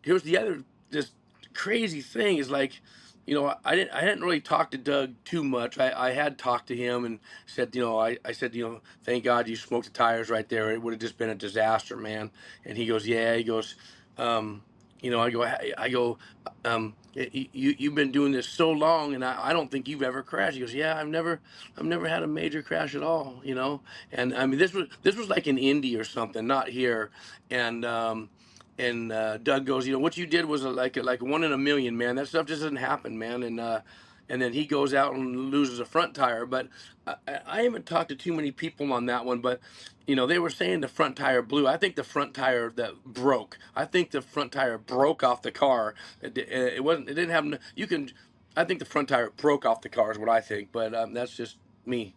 Here's the other just crazy thing is, like, I didn't really talk to Doug too much. I had talked to him and said, I said, thank God you smoked the tires right there. It would have just been a disaster, man. And he goes, yeah. He goes, I go, you've been doing this so long, and I don't think you've ever crashed. He goes, yeah, I've never had a major crash at all, And I mean, this was like in Indy or something, not here. And Doug goes, what you did was like 1 in a million, man. That stuff just doesn't happen, man. And then he goes out and loses a front tire. But I haven't talked to too many people on that one, but they were saying the front tire blew. I think the front tire that broke. I think the front tire broke off the car. It didn't have. I think the front tire broke off the car is what I think. But that's just me.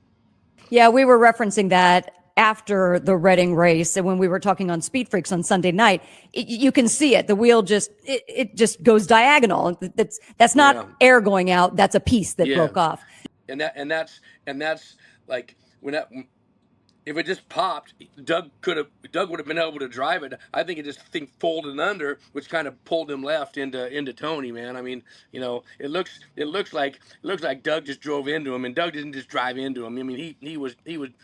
Yeah, we were referencing that after the Reading race, and when we were talking on Speed Freaks on Sunday night, you can see it. The wheel just goes diagonal. That's not air going out. That's a piece that broke off. And that's like if it just popped, Doug would have been able to drive it. I think it thing folded under, which kind of pulled him left into Tony, man. I mean, it looks like Doug just drove into him, and Doug didn't just drive into him. I mean, he was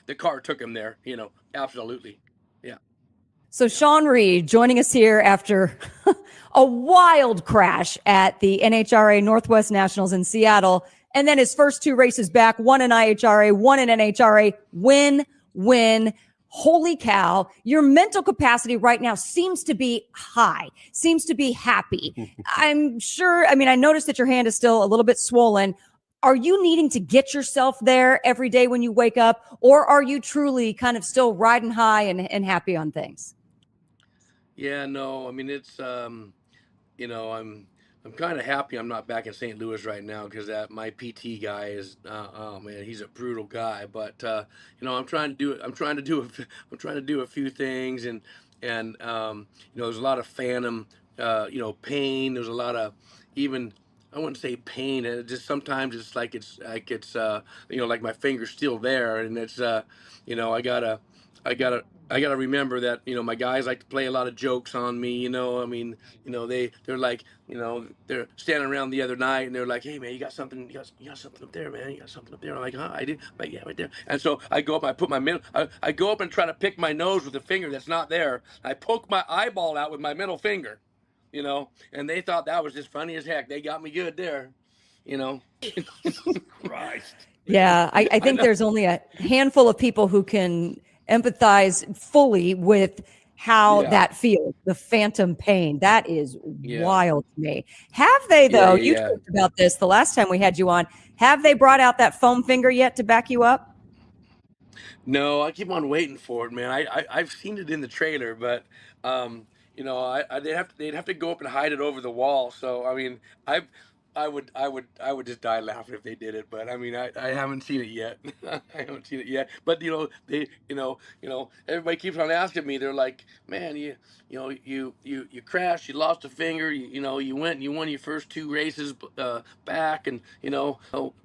the car took him there, absolutely. Yeah. So Shawn Reed joining us here after a wild crash at the NHRA Northwest Nationals in Seattle, and then his first 2 races back, one in IHRA, one in NHRA, win. Holy cow. Your mental capacity right now seems to be high, seems to be happy. I'm sure. I mean, I noticed that your hand is still a little bit swollen. Are you needing to get yourself there every day when you wake up, or are you truly kind of still riding high and happy on things? Yeah, no, I mean, it's, I'm kind of happy I'm not back in St. Louis right now, because my PT guy is, oh man, he's a brutal guy. But I'm trying to do a few things, and there's a lot of phantom, pain. There's a lot of, even, I wouldn't say pain. It just sometimes it's like like my finger's still there, and it's I gotta remember that my guys like to play a lot of jokes on me. I mean, they're like, they're standing around the other night, and they're like, hey man, you got something up there, man. You got something up there. I'm like, huh, I did, but yeah, right there. And so I go up, I go up and try to pick my nose with a finger that's not there. I poke my eyeball out with my middle finger, and they thought that was just funny as heck. They got me good there, Christ. Yeah, I think there's only a handful of people who can empathize fully with how that feels, the phantom pain. That is wild to me. Have they, though? You talked about this the last time we had you on. Have they brought out that foam finger yet to back you up? No, I keep on waiting for it, man. I've seen it in the trailer, but they'd have to go up and hide it over the wall. So I mean, I would just die laughing if they did it, but I mean, I haven't seen it yet. I haven't seen it yet. But they everybody keeps on asking me. They're like, man, you crashed, you lost a finger, you went and you won your first 2 races back, and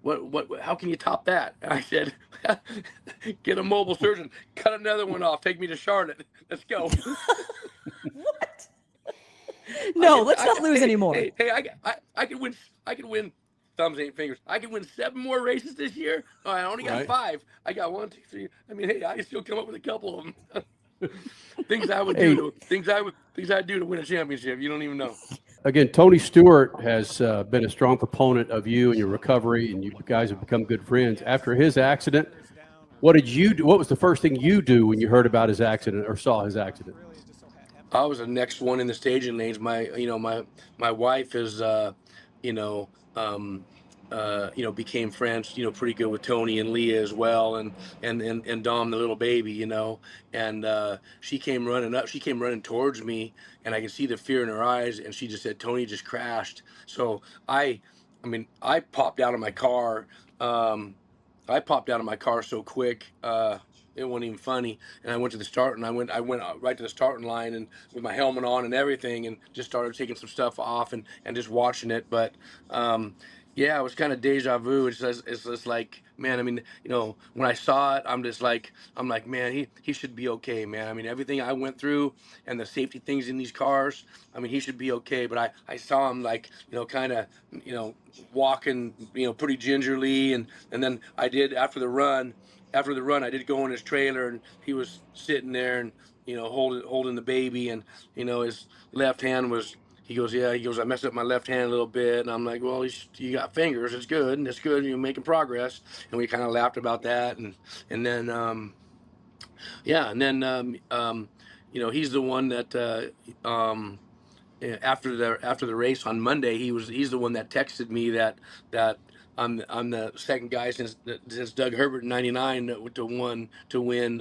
what how can you top that? I said, get a mobile surgeon, cut another one off, take me to Charlotte. Let's go. What? No, let's not lose anymore. Hey, I can win. I can win thumbs ain't fingers. I can win 7 more races this year. Oh, I only got 5. I got 1, 2, 3. I mean, hey, I can still come up with a couple of them. Things I would do. Things I'd do to win a championship. You don't even know. Again, Tony Stewart has been a strong proponent of you and your recovery, and you guys have become good friends. After his accident, what did you do? What was the first thing you do when you heard about his accident or saw his accident? I was the next one in the staging lanes. My wife is, became friends, pretty good with Tony and Leah as well, and Dom, the little baby, and she came running towards me, and I could see the fear in her eyes, and she just said, Tony just crashed. So I popped out of my car. I popped out of my car so quick, it wasn't even funny. And I went to the start, and I went right to the starting line, and with my helmet on and everything, and just started taking some stuff off and just watching it. But yeah, it was kind of deja vu. It's just like, man, I mean, when I saw it, I'm like, man, he should be okay, man. I mean, everything I went through and the safety things in these cars, I mean, he should be okay. But I saw him like, kind of, walking, pretty gingerly. And then I did after the run, I did go in his trailer, and he was sitting there and, holding the baby, and, his left hand was, he goes, I messed up my left hand a little bit. And I'm like, well, you got fingers. It's good. And it's good. You're making progress. And we kind of laughed about that. And then, he's the one that, after the race on Monday, he's the one that texted me that I'm the second guy since Doug Herbert in '99 to win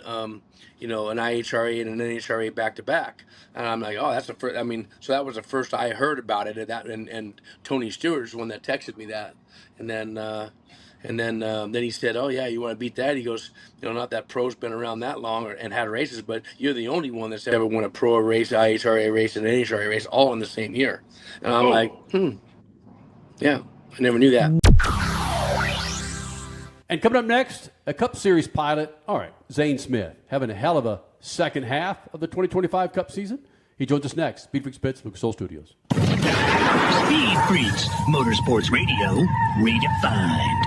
an IHRA and an NHRA back to back. And I'm like, oh, that's the first. I mean, so that was the first I heard about it. And Tony Stewart's the one that texted me that. And then he said, oh yeah, you want to beat that? He goes, not that pro's been around that long and had races, but you're the only one that's ever won a pro race, IHRA race, and an NHRA race all in the same year. And I'm like, yeah, I never knew that. And coming up next, a Cup Series pilot. All right, Zane Smith having a hell of a second half of the 2025 Cup season. He joins us next. Speed Freaks Pits, Lucas Oil Studios. Speed Freaks, Motorsports Radio, redefined.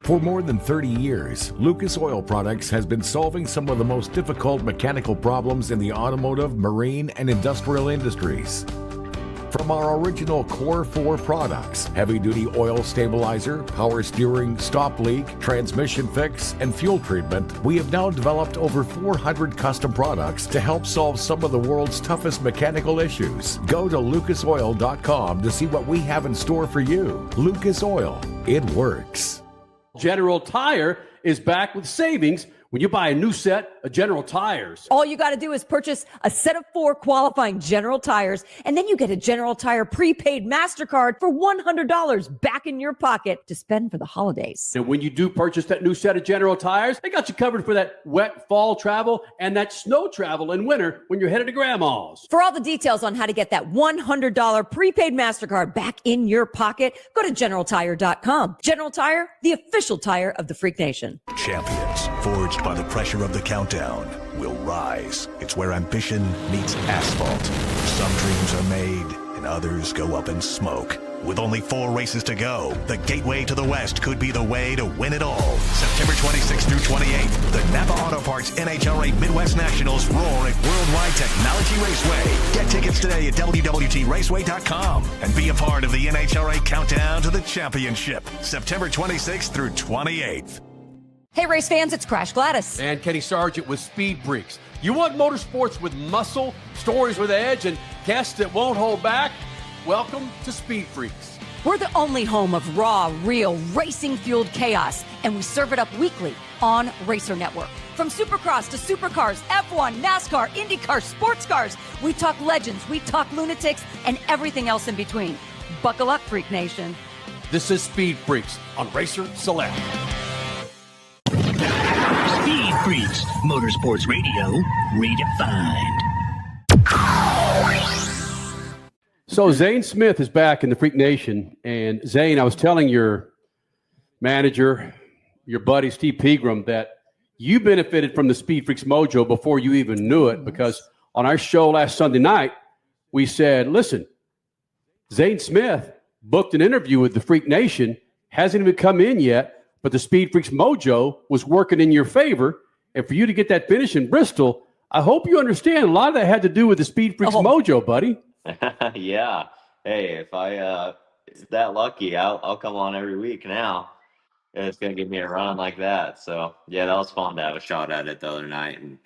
For more than 30 years, Lucas Oil Products has been solving some of the most difficult mechanical problems in the automotive, marine, and industrial industries. From our original Core 4 products, heavy-duty oil stabilizer, power steering, stop leak, transmission fix, and fuel treatment, we have now developed over 400 custom products to help solve some of the world's toughest mechanical issues. Go to lucasoil.com to see what we have in store for you. Lucas Oil, it works. General Tire is back with savings when you buy a new set of General Tires. All you got to do is purchase a set of 4 qualifying General Tires, and then you get a General Tire prepaid MasterCard for $100 back in your pocket to spend for the holidays. And when you do purchase that new set of General Tires, they got you covered for that wet fall travel and that snow travel in winter when you're headed to Grandma's. For all the details on how to get that $100 prepaid MasterCard back in your pocket, go to GeneralTire.com. General Tire, the official tire of the Freak Nation. Champions, forged by the pressure of the countdown, will rise. It's where ambition meets asphalt. Some dreams are made and others go up in smoke. With only 4 races to go, the gateway to the West could be the way to win it all. September 26th through 28th, the Napa Auto Parts NHRA Midwest Nationals roar at Worldwide Technology Raceway. Get tickets today at WWTRaceway.com and be a part of the NHRA Countdown to the Championship. September 26th through 28th. Hey, race fans, it's Crash Gladys. And Kenny Sargent with Speed Freaks. You want motorsports with muscle, stories with edge, and guests that won't hold back? Welcome to Speed Freaks. We're the only home of raw, real, racing-fueled chaos, and we serve it up weekly on Racer Network. From Supercross to Supercars, F1, NASCAR, IndyCar, sports cars, we talk legends, we talk lunatics, and everything else in between. Buckle up, Freak Nation. This is Speed Freaks on Racer Select. Speed Freaks, Motorsports Radio, redefined. So Zane Smith is back in the Freak Nation. And Zane, I was telling your manager, your buddy Steve Pegram, that you benefited from the Speed Freaks mojo before you even knew it, because on our show last Sunday night, we said, listen, Zane Smith booked an interview with the Freak Nation, hasn't even come in yet, but the Speed Freaks mojo was working in your favor. And for you to get that finish in Bristol, I hope you understand a lot of that had to do with the Speed Freaks mojo, buddy. Yeah. Hey, if I is that lucky, I'll come on every week now. It's gonna give me a run like that. So yeah, that was fun to have a shot at it the other night. And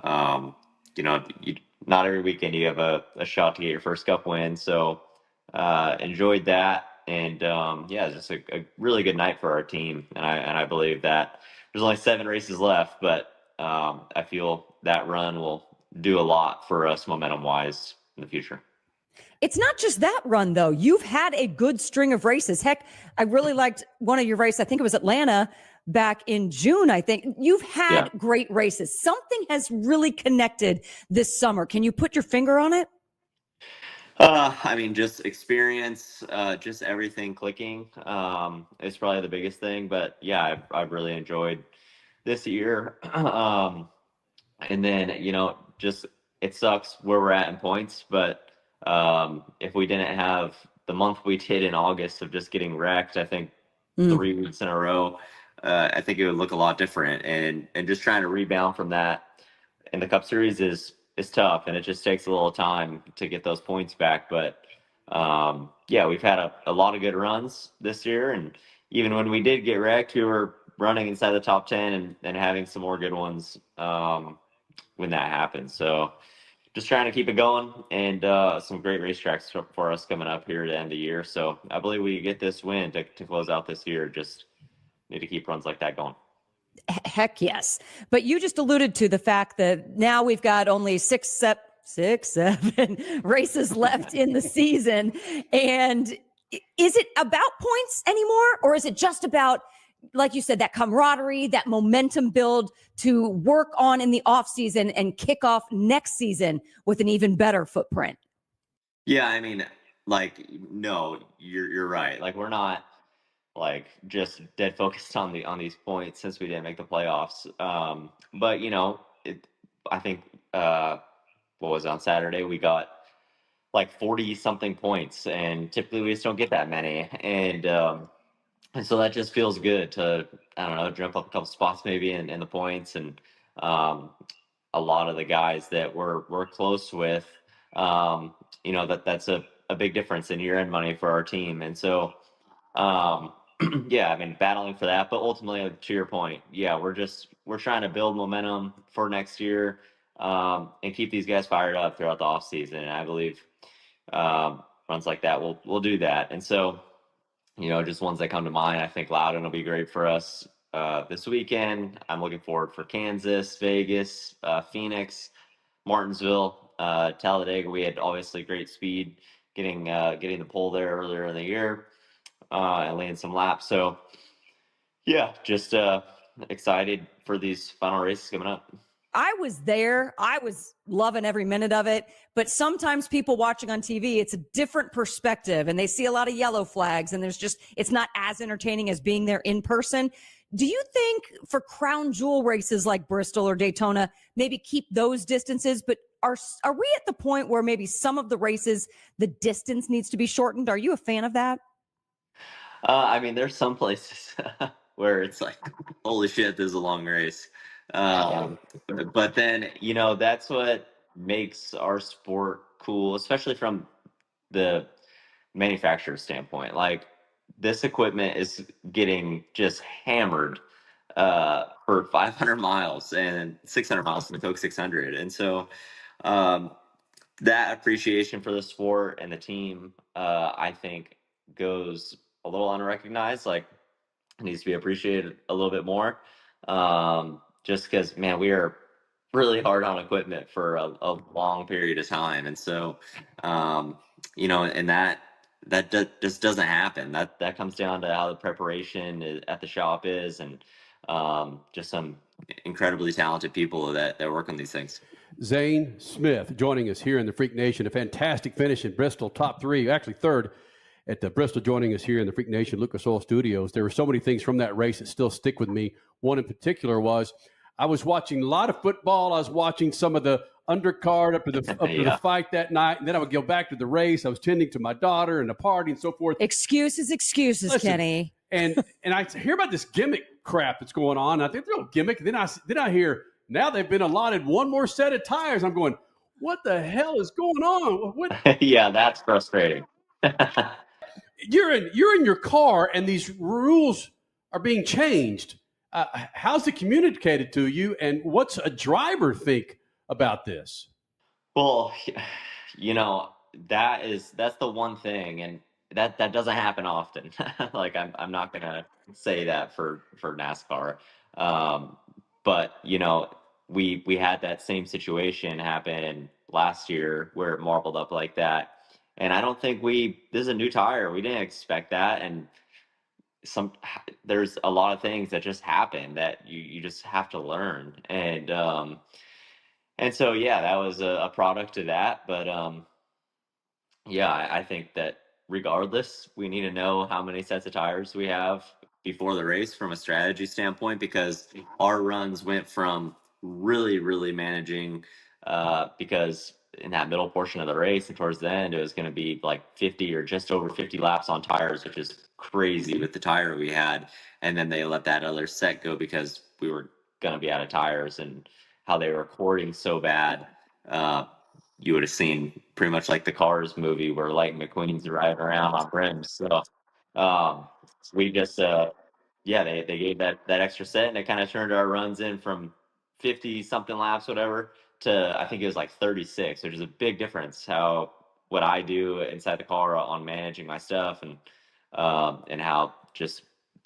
not every weekend you have a shot to get your first Cup win. So enjoyed that. And just a really good night for our team. And I believe that there's only 7 races left, but I feel that run will do a lot for us momentum wise in the future. It's not just that run, though. You've had a good string of races. Heck, I really liked one of your races. I think it was Atlanta back in June, I think. You've had great races. Something has really connected this summer. Can you put your finger on it? Just experience, just everything clicking is probably the biggest thing. But yeah, I've really enjoyed this year. And then, just it sucks where we're at in points, but if we didn't have the month we did in August of just getting wrecked, I think 3 weeks in a row, I think it would look a lot different. And just trying to rebound from that in the Cup Series is tough, and it just takes a little time to get those points back. But we've had a lot of good runs this year, and even when we did get wrecked, we were running inside the top 10 and having some more good ones when that happened. So just trying to keep it going, and some great racetracks for us coming up here at the end of the year. So I believe we get this win to close out this year. Just need to keep runs like that going. Heck yes. But you just alluded to the fact that now we've got only 7 races left in the season. And is it about points anymore? Or is it just about, like you said, that camaraderie, that momentum build to work on in the off season and kick off next season with an even better footprint? Yeah, no, you're right. Like, we're not just dead focused on these points since we didn't make the playoffs. But I think what was it, on Saturday we got 40 something points, and typically we just don't get that many. And so that just feels good to, I don't know, jump up a couple spots maybe in the points. And a lot of the guys that we're close with, that's a big difference in year-end money for our team. And so, battling for that. But ultimately, to your point, we're trying to build momentum for next year and keep these guys fired up throughout the offseason. And I believe runs like that will do that. And so, just ones that come to mind, I think Loudon will be great for us this weekend. I'm looking forward for Kansas, Vegas, Phoenix, Martinsville, Talladega. We had obviously great speed getting the pole there earlier in the year and laying some laps. So, just excited for these final races coming up. I was there. I was loving every minute of it. But sometimes people watching on TV, it's a different perspective, and they see a lot of yellow flags, and it's not as entertaining as being there in person. Do you think for crown jewel races like Bristol or Daytona, maybe keep those distances? But are we at the point where maybe some of the races, the distance needs to be shortened? Are you a fan of that? There's some places where it's like, holy shit, this is a long race. But then, that's what makes our sport cool, especially from the manufacturer standpoint. Like, this equipment is getting just hammered for 500 miles and 600 miles in the Coke 600. And so that appreciation for the sport and the team, I think, goes a little unrecognized. Like, it needs to be appreciated a little bit more. Just because, man, we are really hard on equipment for a long period of time. And so, and that just doesn't happen. That comes down to how the preparation at the shop is, and just some incredibly talented people that work on these things. Zane Smith joining us here in the Freak Nation. A fantastic finish in Bristol, top 3, actually third at the Bristol, joining us here in the Freak Nation Lucas Oil Studios. There were so many things from that race that still stick with me. One in particular was I was watching a lot of football. I was watching some of the undercard up to the fight that night, and then I would go back to the race. I was tending to my daughter and the party and so forth. Excuses, Listen, Kenny. And I hear about this gimmick crap that's going on. I think there's no gimmick. Then I hear now they've been allotted one more set of tires. I'm going, what the hell is going on? What? Yeah, that's frustrating. You're in your car, and these rules are being changed. How's it communicated to you, and what's a driver think about this? Well, that's the one thing, and that doesn't happen often. Like I'm not gonna say that for NASCAR, but we had that same situation happen last year where it marbled up like that, and I don't think this is a new tire. We didn't expect that, and there's a lot of things that just happen that you just have to learn, and so that was a product of that, but I think that regardless, we need to know how many sets of tires we have before the race from a strategy standpoint, because our runs went from really, really managing, because in that middle portion of the race and towards the end, it was going to be like 50 or just over 50 laps on tires, which is crazy with the tire we had. And then they let that other set go because we were going to be out of tires, and how they were recording so bad. You would have seen pretty much like the Cars movie where Lightning McQueen's riding around on rims. So we just, they gave that extra set, and it kind of turned our runs in from 50 something laps, whatever, to I think it was like 36, which is a big difference what I do inside the car on managing my stuff, and how just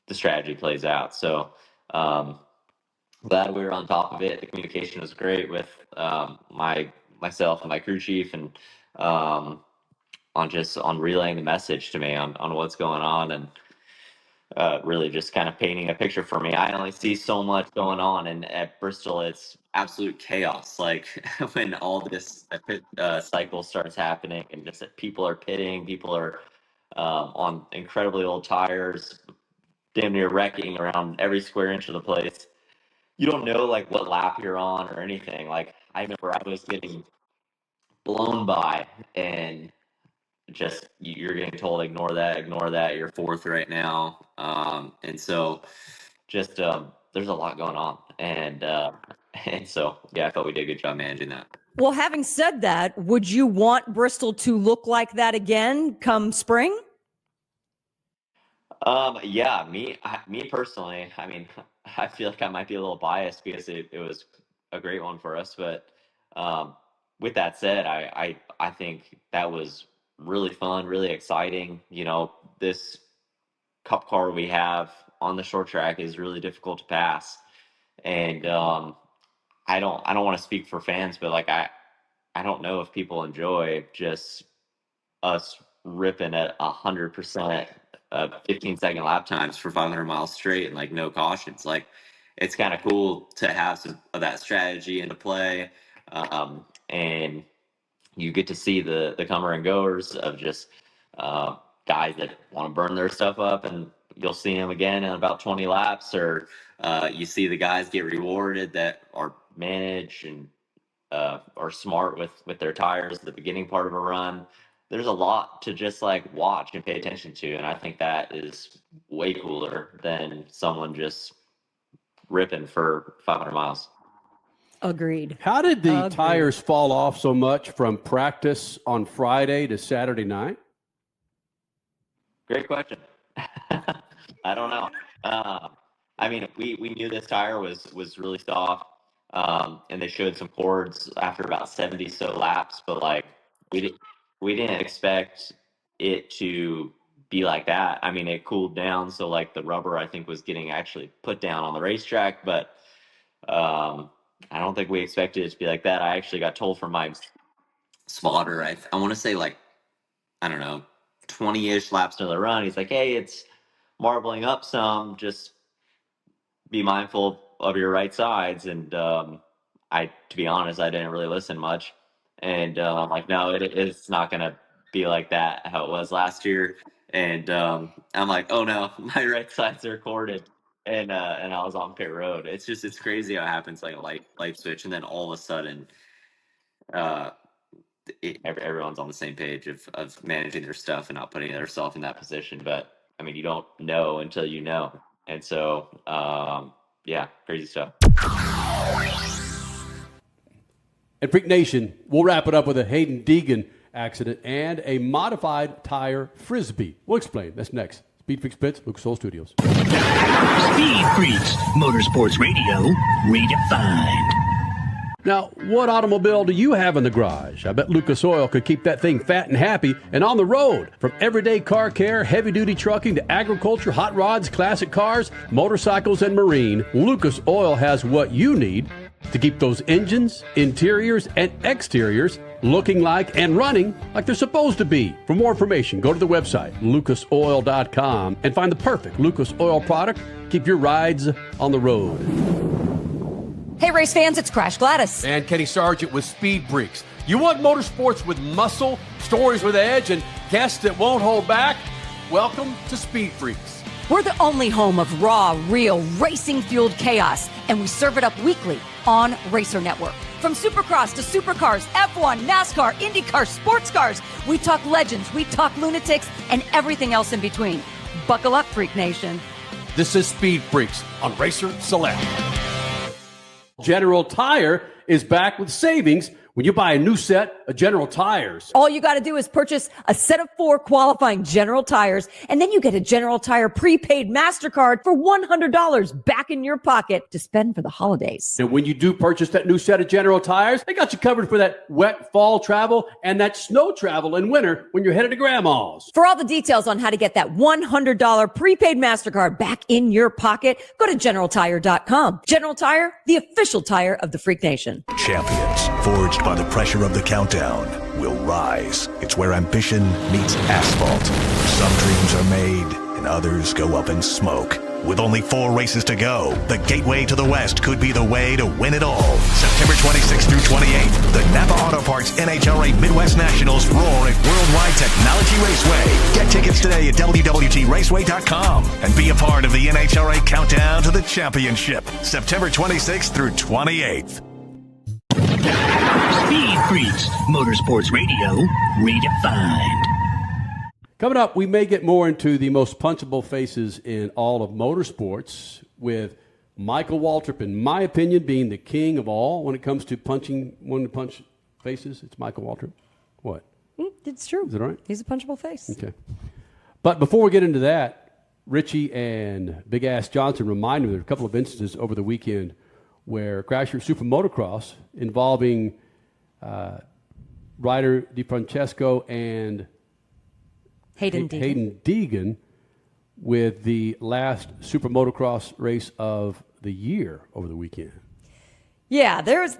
the strategy plays out. So glad we were on top of it. The communication was great with myself and my crew chief, and on relaying the message to me on what's going on, and really just kind of painting a picture for me. I only see so much going on, and at Bristol it's absolute chaos. Like when all this cycle starts happening, and just that people are pitting, people are on incredibly old tires, damn near wrecking around every square inch of the place. You don't know like what lap you're on or anything. Like I remember I was getting blown by, and just you're getting told ignore that, you're fourth right now, and so just there's a lot going on, and so I thought we did a good job managing that. Well, having said that, would you want Bristol to look like that again come spring? Me personally, I mean, I feel like I might be a little biased because it was a great one for us, but with that said, I think that was really fun, really exciting. This cup car we have on the short track is really difficult to pass, and I don't want to speak for fans, but like I don't know if people enjoy just us ripping at 100%. 15-second lap times for 500 miles straight and like no cautions. Like it's kind of cool to have some of that strategy into play, and you get to see the comer and goers of just guys that want to burn their stuff up, and you'll see them again in about 20 laps, or you see the guys get rewarded that are managed and are smart with their tires at the beginning part of a run. There's a lot to just like watch and pay attention to, and I think that is way cooler than someone just ripping for 500 miles. Agreed. How did the tires fall off so much from practice on Friday to Saturday night? Great question. I don't know. I mean, we knew this tire was really soft, and they showed some cords after about 70 so laps, but like we didn't expect it to be like that. I mean, it cooled down, so like the rubber I think was getting actually put down on the racetrack, but I don't think we expected it to be like that. I actually got told from my spotter, I want to say like, I don't know, 20-ish laps into the run, he's like, hey, it's marbling up some, just be mindful of your right sides. And to be honest, I didn't really listen much. And I'm like, no, it's not going to be like that, how it was last year. And I'm like, oh no, my right sides are corded. And I was on pit road. It's crazy how it happens, like a light switch. And then all of a sudden, everyone's on the same page of managing their stuff and not putting themselves in that position. But I mean, you don't know until you know. And so, yeah, crazy stuff. And Freak Nation, we'll wrap it up with a Hayden Deegan accident and a modified tire frisbee. We'll explain. That's next. Speed Freaks Pits, Lucas Oil Studios. Speed Freaks, Motorsports Radio, redefined. Now, what automobile do you have in the garage? I bet Lucas Oil could keep that thing fat and happy and on the road. From everyday car care, heavy-duty trucking to agriculture, hot rods, classic cars, motorcycles, and marine, Lucas Oil has what you need to keep those engines, interiors, and exteriors looking like and running like they're supposed to be. For more information, go to the website, lucasoil.com, and find the perfect Lucas Oil product. Keep your rides on the road. Hey, race fans, it's Crash Gladys. And Kenny Sargent with Speed Freaks. You want motorsports with muscle, stories with edge, and guests that won't hold back? Welcome to Speed Freaks. We're the only home of raw, real, racing-fueled chaos, and we serve it up weekly on Racer Network. From Supercross to Supercars, F1, NASCAR, IndyCar, sports cars, we talk legends, we talk lunatics, and everything else in between. Buckle up, Freak Nation. This is Speed Freaks on Racer Select. General Tire is back with savings when you buy a new set of General Tires. All you got to do is purchase a set of 4 qualifying General Tires, and then you get a General Tire prepaid MasterCard for $100 back in your pocket to spend for the holidays. And when you do purchase that new set of General Tires, they got you covered for that wet fall travel and that snow travel in winter when you're headed to Grandma's. For all the details on how to get that $100 prepaid MasterCard back in your pocket, go to GeneralTire.com. General Tire, the official tire of the Freak Nation. Champions, forged by the pressure of the countdown, will rise. It's where ambition meets asphalt. Some dreams are made and others go up in smoke. With only 4 races to go, the gateway to the West could be the way to win it all. September 26th through 28th, the Napa Auto Parts NHRA Midwest Nationals roar at Worldwide Technology Raceway. Get tickets today at WWTRaceway.com and be a part of the NHRA Countdown to the Championship. September 26th through 28th. Speed Freaks, Motorsports Radio, redefined. Coming up, we may get more into the most punchable faces in all of motorsports, with Michael Waltrip, in my opinion, being the king of all when it comes to punching faces. It's Michael Waltrip. What? It's true. Is that right? He's a punchable face. Okay. But before we get into that, Richie and Big Ass Johnson reminded me there were a couple of instances over the weekend where Crasher Super Motocross involving Ryder DiFrancesco and Hayden Deegan with the last Super Motocross race of the year over the weekend. Yeah, there's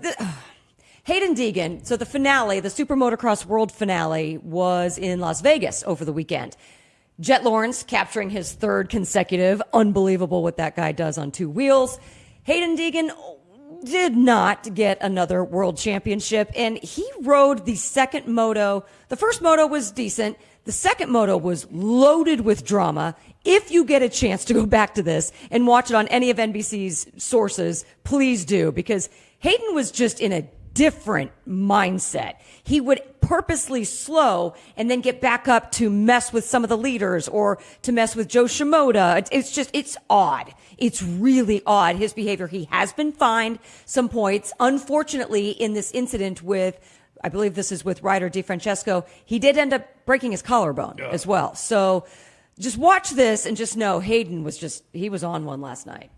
Hayden Deegan. So the finale, the Super Motocross World finale, was in Las Vegas over the weekend. Jet Lawrence capturing his 3rd consecutive. Unbelievable what that guy does on 2 wheels. Hayden Deegan did not get another world championship, and he rode the second moto. The first moto was decent. The second moto was loaded with drama. If you get a chance to go back to this and watch it on any of NBC's sources, please do, because Hayden was just in a different mindset. He would purposely slow and then get back up to mess with some of the leaders or to mess with Joe Shimoda. It's odd. It's really odd, his behavior. He has been fined some points. Unfortunately, in this incident with, I believe this is with Ryder DiFrancesco, he did end up breaking his collarbone as well. So just watch this and just know Hayden he was on one last night.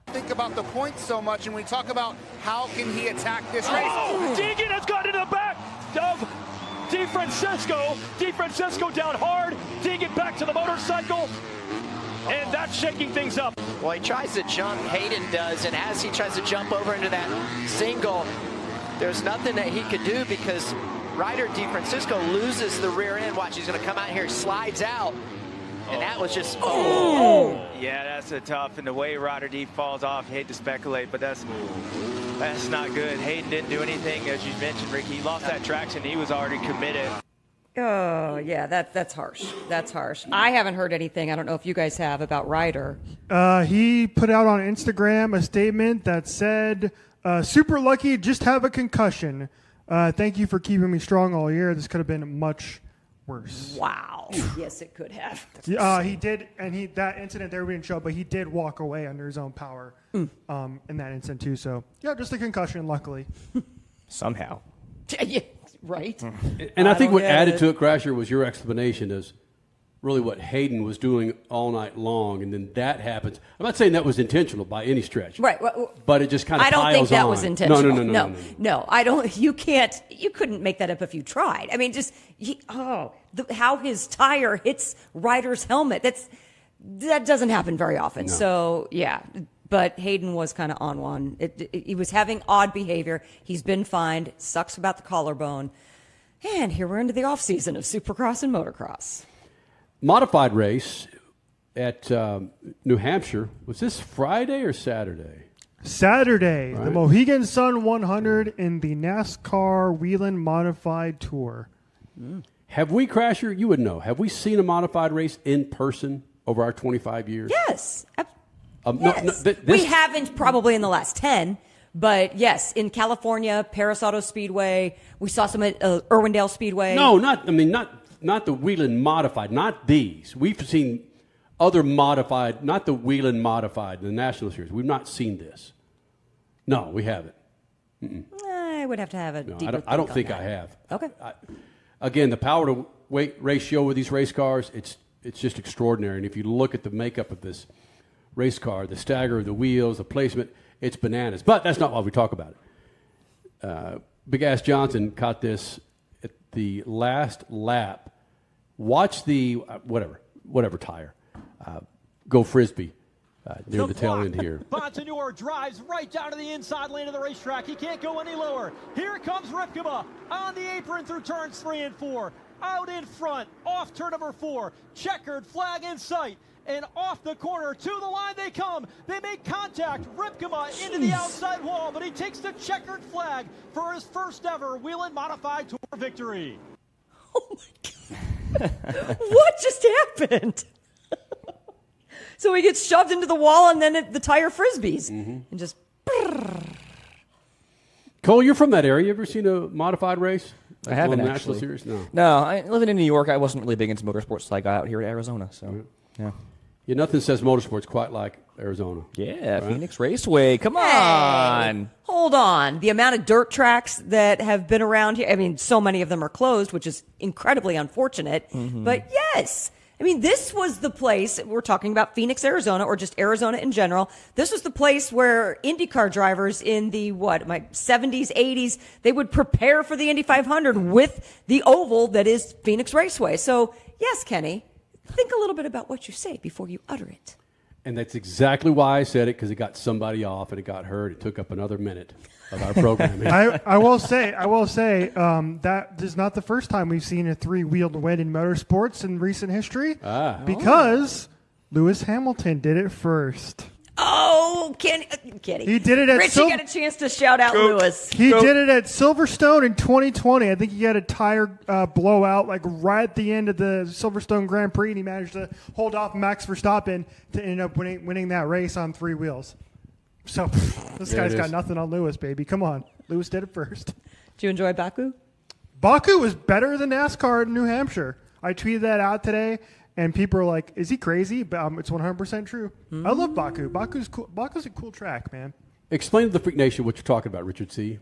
Think about the points so much, and we talk about how can he attack this race. Deegan has got in the back of DiFrancesco. DiFrancesco down hard. Deegan back to the motorcycle. And that's shaking things up. Well, he tries to jump, Hayden does, and as he tries to jump over into that single, there's nothing that he could do because Ryder DiFrancesco loses the rear end. Watch, he's going to come out here, slides out. And that was just, Yeah, that's a tough, and the way Ryder D falls off, hate to speculate, but that's not good. Hayden didn't do anything, as you mentioned, Ricky. He lost that traction. He was already committed. Oh, yeah, that's harsh. That's harsh. I haven't heard anything. I don't know if you guys have about Ryder. He put out on Instagram a statement that said, super lucky, just have a concussion. Thank you for keeping me strong all year. This could have been much worse. Wow. Yes, it could have. He did, and that incident there we didn't show, but he did walk away under his own power in that incident too. So yeah, just a concussion, luckily. Somehow. Yeah, right. And I think what added to it, Crasher, was your explanation is really what Hayden was doing all night long, and then that happens. I'm not saying that was intentional by any stretch. Right. But it just kind of piles on. I don't think that was intentional. No. I don't. You couldn't make that up if you tried. I mean, how his tire hits Ryder's helmet. That doesn't happen very often. No. So, yeah. But Hayden was kind of on one. He was having odd behavior. He's been fined. Sucks about the collarbone. And here we're into the off season of Supercross and motocross. Modified race at New Hampshire. Was this Friday or Saturday? Saturday, Right. the Mohegan Sun 100 in the NASCAR Wheeling Modified Tour. Have we, Crasher, you would know, have we seen a modified race in person over our 25 years? Yes. Yes. We haven't probably in the last 10, but yes, in California, Paris Auto Speedway, we saw some at Irwindale Speedway. No, not the Wheeling Modified, not these. We've seen other modified, not the Wheeling Modified, the National Series. We've not seen this. No, we haven't. I would have to have a deeper I don't on think that. I have. Okay. Again, the power to weight ratio with these race cars, it's just extraordinary. And if you look at the makeup of this race car, the stagger of the wheels, the placement, it's bananas. But that's not why we talk about it. Big Ass Johnson caught this at the last lap. Watch the whatever tire go frisbee near the tail end here. Bonsignor drives right down to the inside lane of the racetrack. He can't go any lower. Here comes Ripkema on the apron through turns 3 and 4. Out in front, off turn number 4. Checkered flag in sight. And off the corner to the line they come. They make contact. Ripkema into the outside wall, but he takes the checkered flag for his first ever Wheeling Modified Tour victory. Oh my God. What just happened? So he gets shoved into the wall and then the tire frisbees. And just. Cole, you're from that area. You ever seen a modified race? I haven't National actually. Series? No. No, living in New York, I wasn't really big into motorsports until I got out here to Arizona. So, yeah. Yeah, nothing says motorsports quite like Arizona. Yeah, right? Phoenix Raceway. Come on. Hey, hold on. The amount of dirt tracks that have been around here, I mean, so many of them are closed, which is incredibly unfortunate. But yes, I mean, this was the place, we're talking about Phoenix, Arizona, or just Arizona in general. This was the place where IndyCar drivers in the, 70s, 80s, they would prepare for the Indy 500 with the oval that is Phoenix Raceway. So, yes, Kenny, think a little bit about what you say before you utter it. And that's exactly why I said it, because it got somebody off and it got hurt. It took up another minute of our programming. I will say that is not the first time we've seen a 3-wheeled win in motorsports in recent history. Because Lewis Hamilton did it first. Oh, Kenny. He did it at Richie got a chance to shout out Lewis. He did it at Silverstone in 2020. I think he had a tire blowout right at the end of the Silverstone Grand Prix, and he managed to hold off Max Verstappen to end up winning that race on 3 wheels. So this guy's got nothing on Lewis, baby. Come on. Lewis did it first. Did you enjoy Baku? Baku was better than NASCAR in New Hampshire. I tweeted that out today. And people are like, is he crazy? But it's 100% true. I love Baku. Baku's cool. Baku's a cool track, man. Explain to the Freak Nation what you're talking about, Richard C.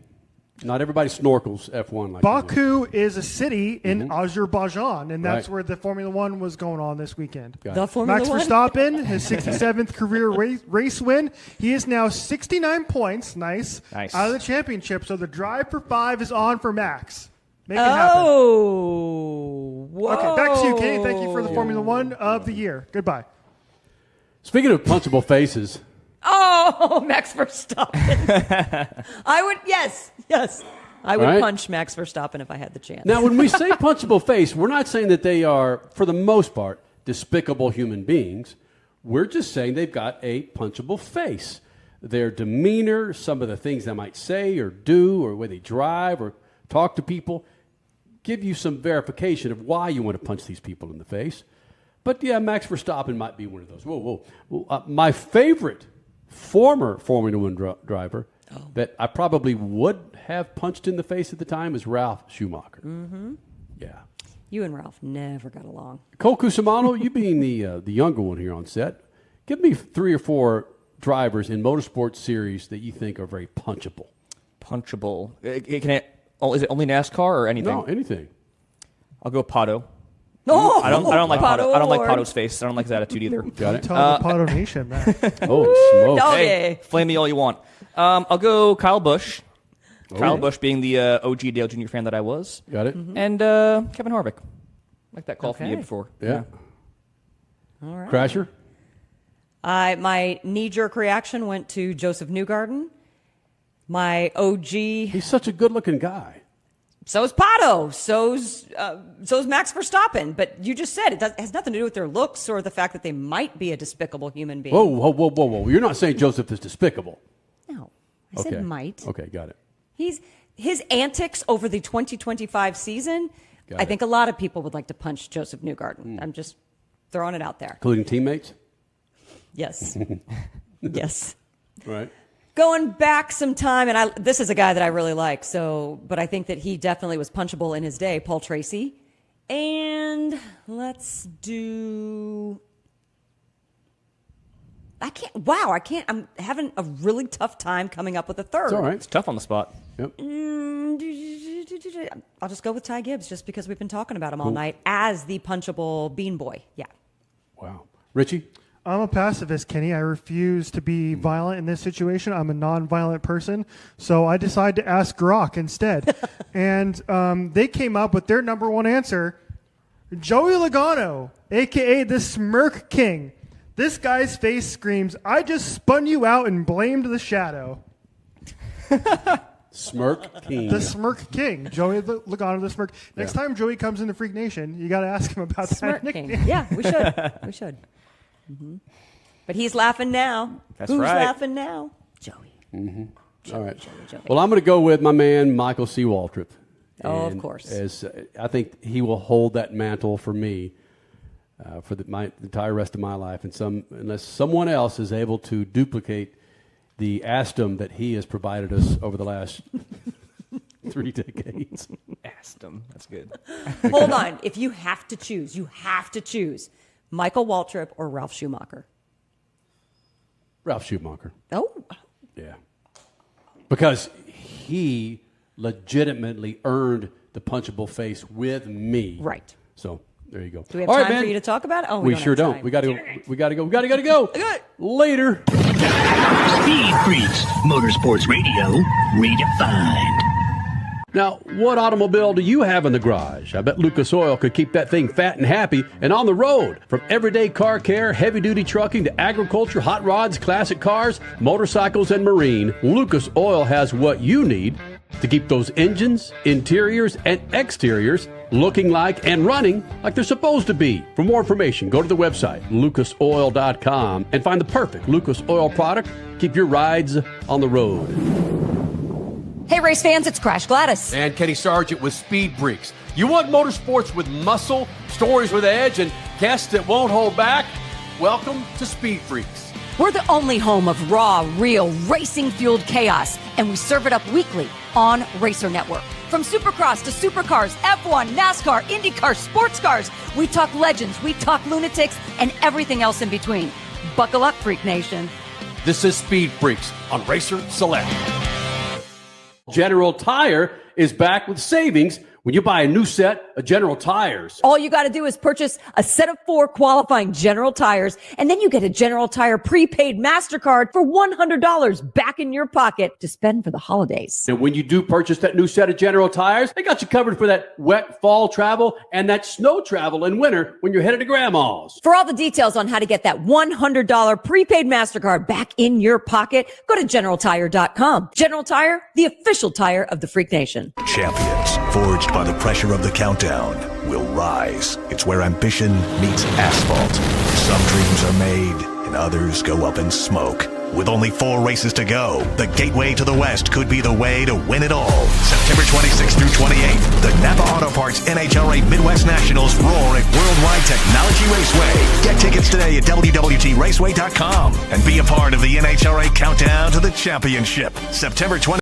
Not everybody snorkels F1 like Baku is a city in Azerbaijan, and that's where the Formula One was going on this weekend. The Formula Max One? Verstappen, his 67th career race win. He is now 69 points, nice, out of the championship. So the drive for 5 is on for Max. Make it happen. Whoa. Okay, back to you, Kenny. Thank you for the Formula One of the year. Goodbye. Speaking of punchable faces. Oh, Max Verstappen. I would, yes. I would punch Max Verstappen if I had the chance. Now, when we say punchable face, we're not saying that they are, for the most part, despicable human beings. We're just saying they've got a punchable face. Their demeanor, some of the things they might say or do, or where they drive or talk to people, give you some verification of why you want to punch these people in the face. But yeah, Max Verstappen might be one of those. Whoa. My favorite former Formula One driver that I probably would have punched in the face at the time is Ralph Schumacher. Mm-hmm. Yeah. You and Ralph never got along. Cole Cusimano, you being the younger one here on set, give me 3 or 4 drivers in motorsports series that you think are very punchable. Punchable. Is it only NASCAR or anything? No, anything. I'll go Pato. No, I don't like Pato. I don't like Award. Pato's face. I don't like his attitude either. Got it. Tell the Pato Nation, man. Oh, smoke. Doggy. Hey, flame me all you want. I'll go Kyle Busch. Oh. Kyle Busch being the OG Dale Jr. fan that I was. Got it. And Kevin Harvick. Like that call from you Okay. before. Yeah. All right. Crasher? My knee-jerk reaction went to Joseph Newgarden. My OG. He's such a good-looking guy. So's Pato. So's Max Verstappen. But you just said it has nothing to do with their looks or the fact that they might be a despicable human being. Whoa. You're not saying Joseph is despicable. No, I said might. Okay, got it. His antics over the 2025 season. I think a lot of people would like to punch Joseph Newgarden. I'm just throwing it out there. Including teammates? Yes. Yes. Right. Going back some time, and this is a guy that I really like. But I think that he definitely was punchable in his day, Paul Tracy. And let's do. I can't. I'm having a really tough time coming up with a third. It's all right. It's tough on the spot. Yep. I'll just go with Ty Gibbs just because we've been talking about him all night as the punchable bean boy. Yeah. Wow. Richie? I'm a pacifist, Kenny. I refuse to be violent in this situation. I'm a non-violent person, so I decided to ask Grok instead. And they came up with their number one answer, Joey Logano, a.k.a. the Smirk King. This guy's face screams, I just spun you out and blamed the shadow. Smirk King. The Smirk King. Joey Logano, the Smirk. Next time Joey comes into Freak Nation, you got to ask him about Smirk that King. nickname. Yeah, we should. We should. Mm-hmm. But he's laughing now. That's Who's right. laughing now? Joey. Mm-hmm. All right. Joey. Well, I'm going to go with my man, Michael C. Waltrip. Oh, of And course. As I think he will hold that mantle for me for the entire rest of my life, unless someone else is able to duplicate the Aston that he has provided us over the last 3 decades. Aston. That's good. Hold on. If you have to choose Michael Waltrip or Ralph Schumacher. Ralph Schumacher. Oh. Yeah. Because he legitimately earned the punchable face with me. Right. So there you go. Do we have All time right, man. for you to talk about it? Oh, we don't sure have don't. time. We gotta go. Later. Speed Freaks, Motorsports Radio, redefined. Now, what automobile do you have in the garage? I bet Lucas Oil could keep that thing fat and happy and on the road. From everyday car care, heavy-duty trucking to agriculture, hot rods, classic cars, motorcycles, and marine, Lucas Oil has what you need to keep those engines, interiors, and exteriors looking like and running like they're supposed to be. For more information, go to the website, lucasoil.com, and find the perfect Lucas Oil product. Keep your rides on the road. Hey, race fans, it's Crash Gladys. And Kenny Sargent with Speed Freaks. You want motorsports with muscle, stories with edge, and guests that won't hold back? Welcome to Speed Freaks. We're the only home of raw, real, racing-fueled chaos, and we serve it up weekly on Racer Network. From Supercross to Supercars, F1, NASCAR, IndyCar, sports cars, we talk legends, we talk lunatics, and everything else in between. Buckle up, Freak Nation. This is Speed Freaks on Racer Select. General Tire is back with savings when you buy a new set of General Tires. All you got to do is purchase a set of 4 qualifying General Tires, and then you get a General Tire prepaid MasterCard for $100 back in your pocket to spend for the holidays. And when you do purchase that new set of General Tires, they got you covered for that wet fall travel and that snow travel in winter when you're headed to Grandma's. For all the details on how to get that $100 prepaid MasterCard back in your pocket, go to GeneralTire.com. General Tire, the official tire of the Freak Nation. Champions, forged by the pressure of the countdown, will rise. It's where ambition meets asphalt. Some dreams are made and others go up in smoke. With only 4 races to go, the gateway to the West could be the way to win it all. September 26th through 28th, the Napa Auto Parts NHRA Midwest Nationals roar at Worldwide Technology Raceway. Get tickets today at WWTRaceway.com and be a part of the NHRA Countdown to the Championship. September 20th.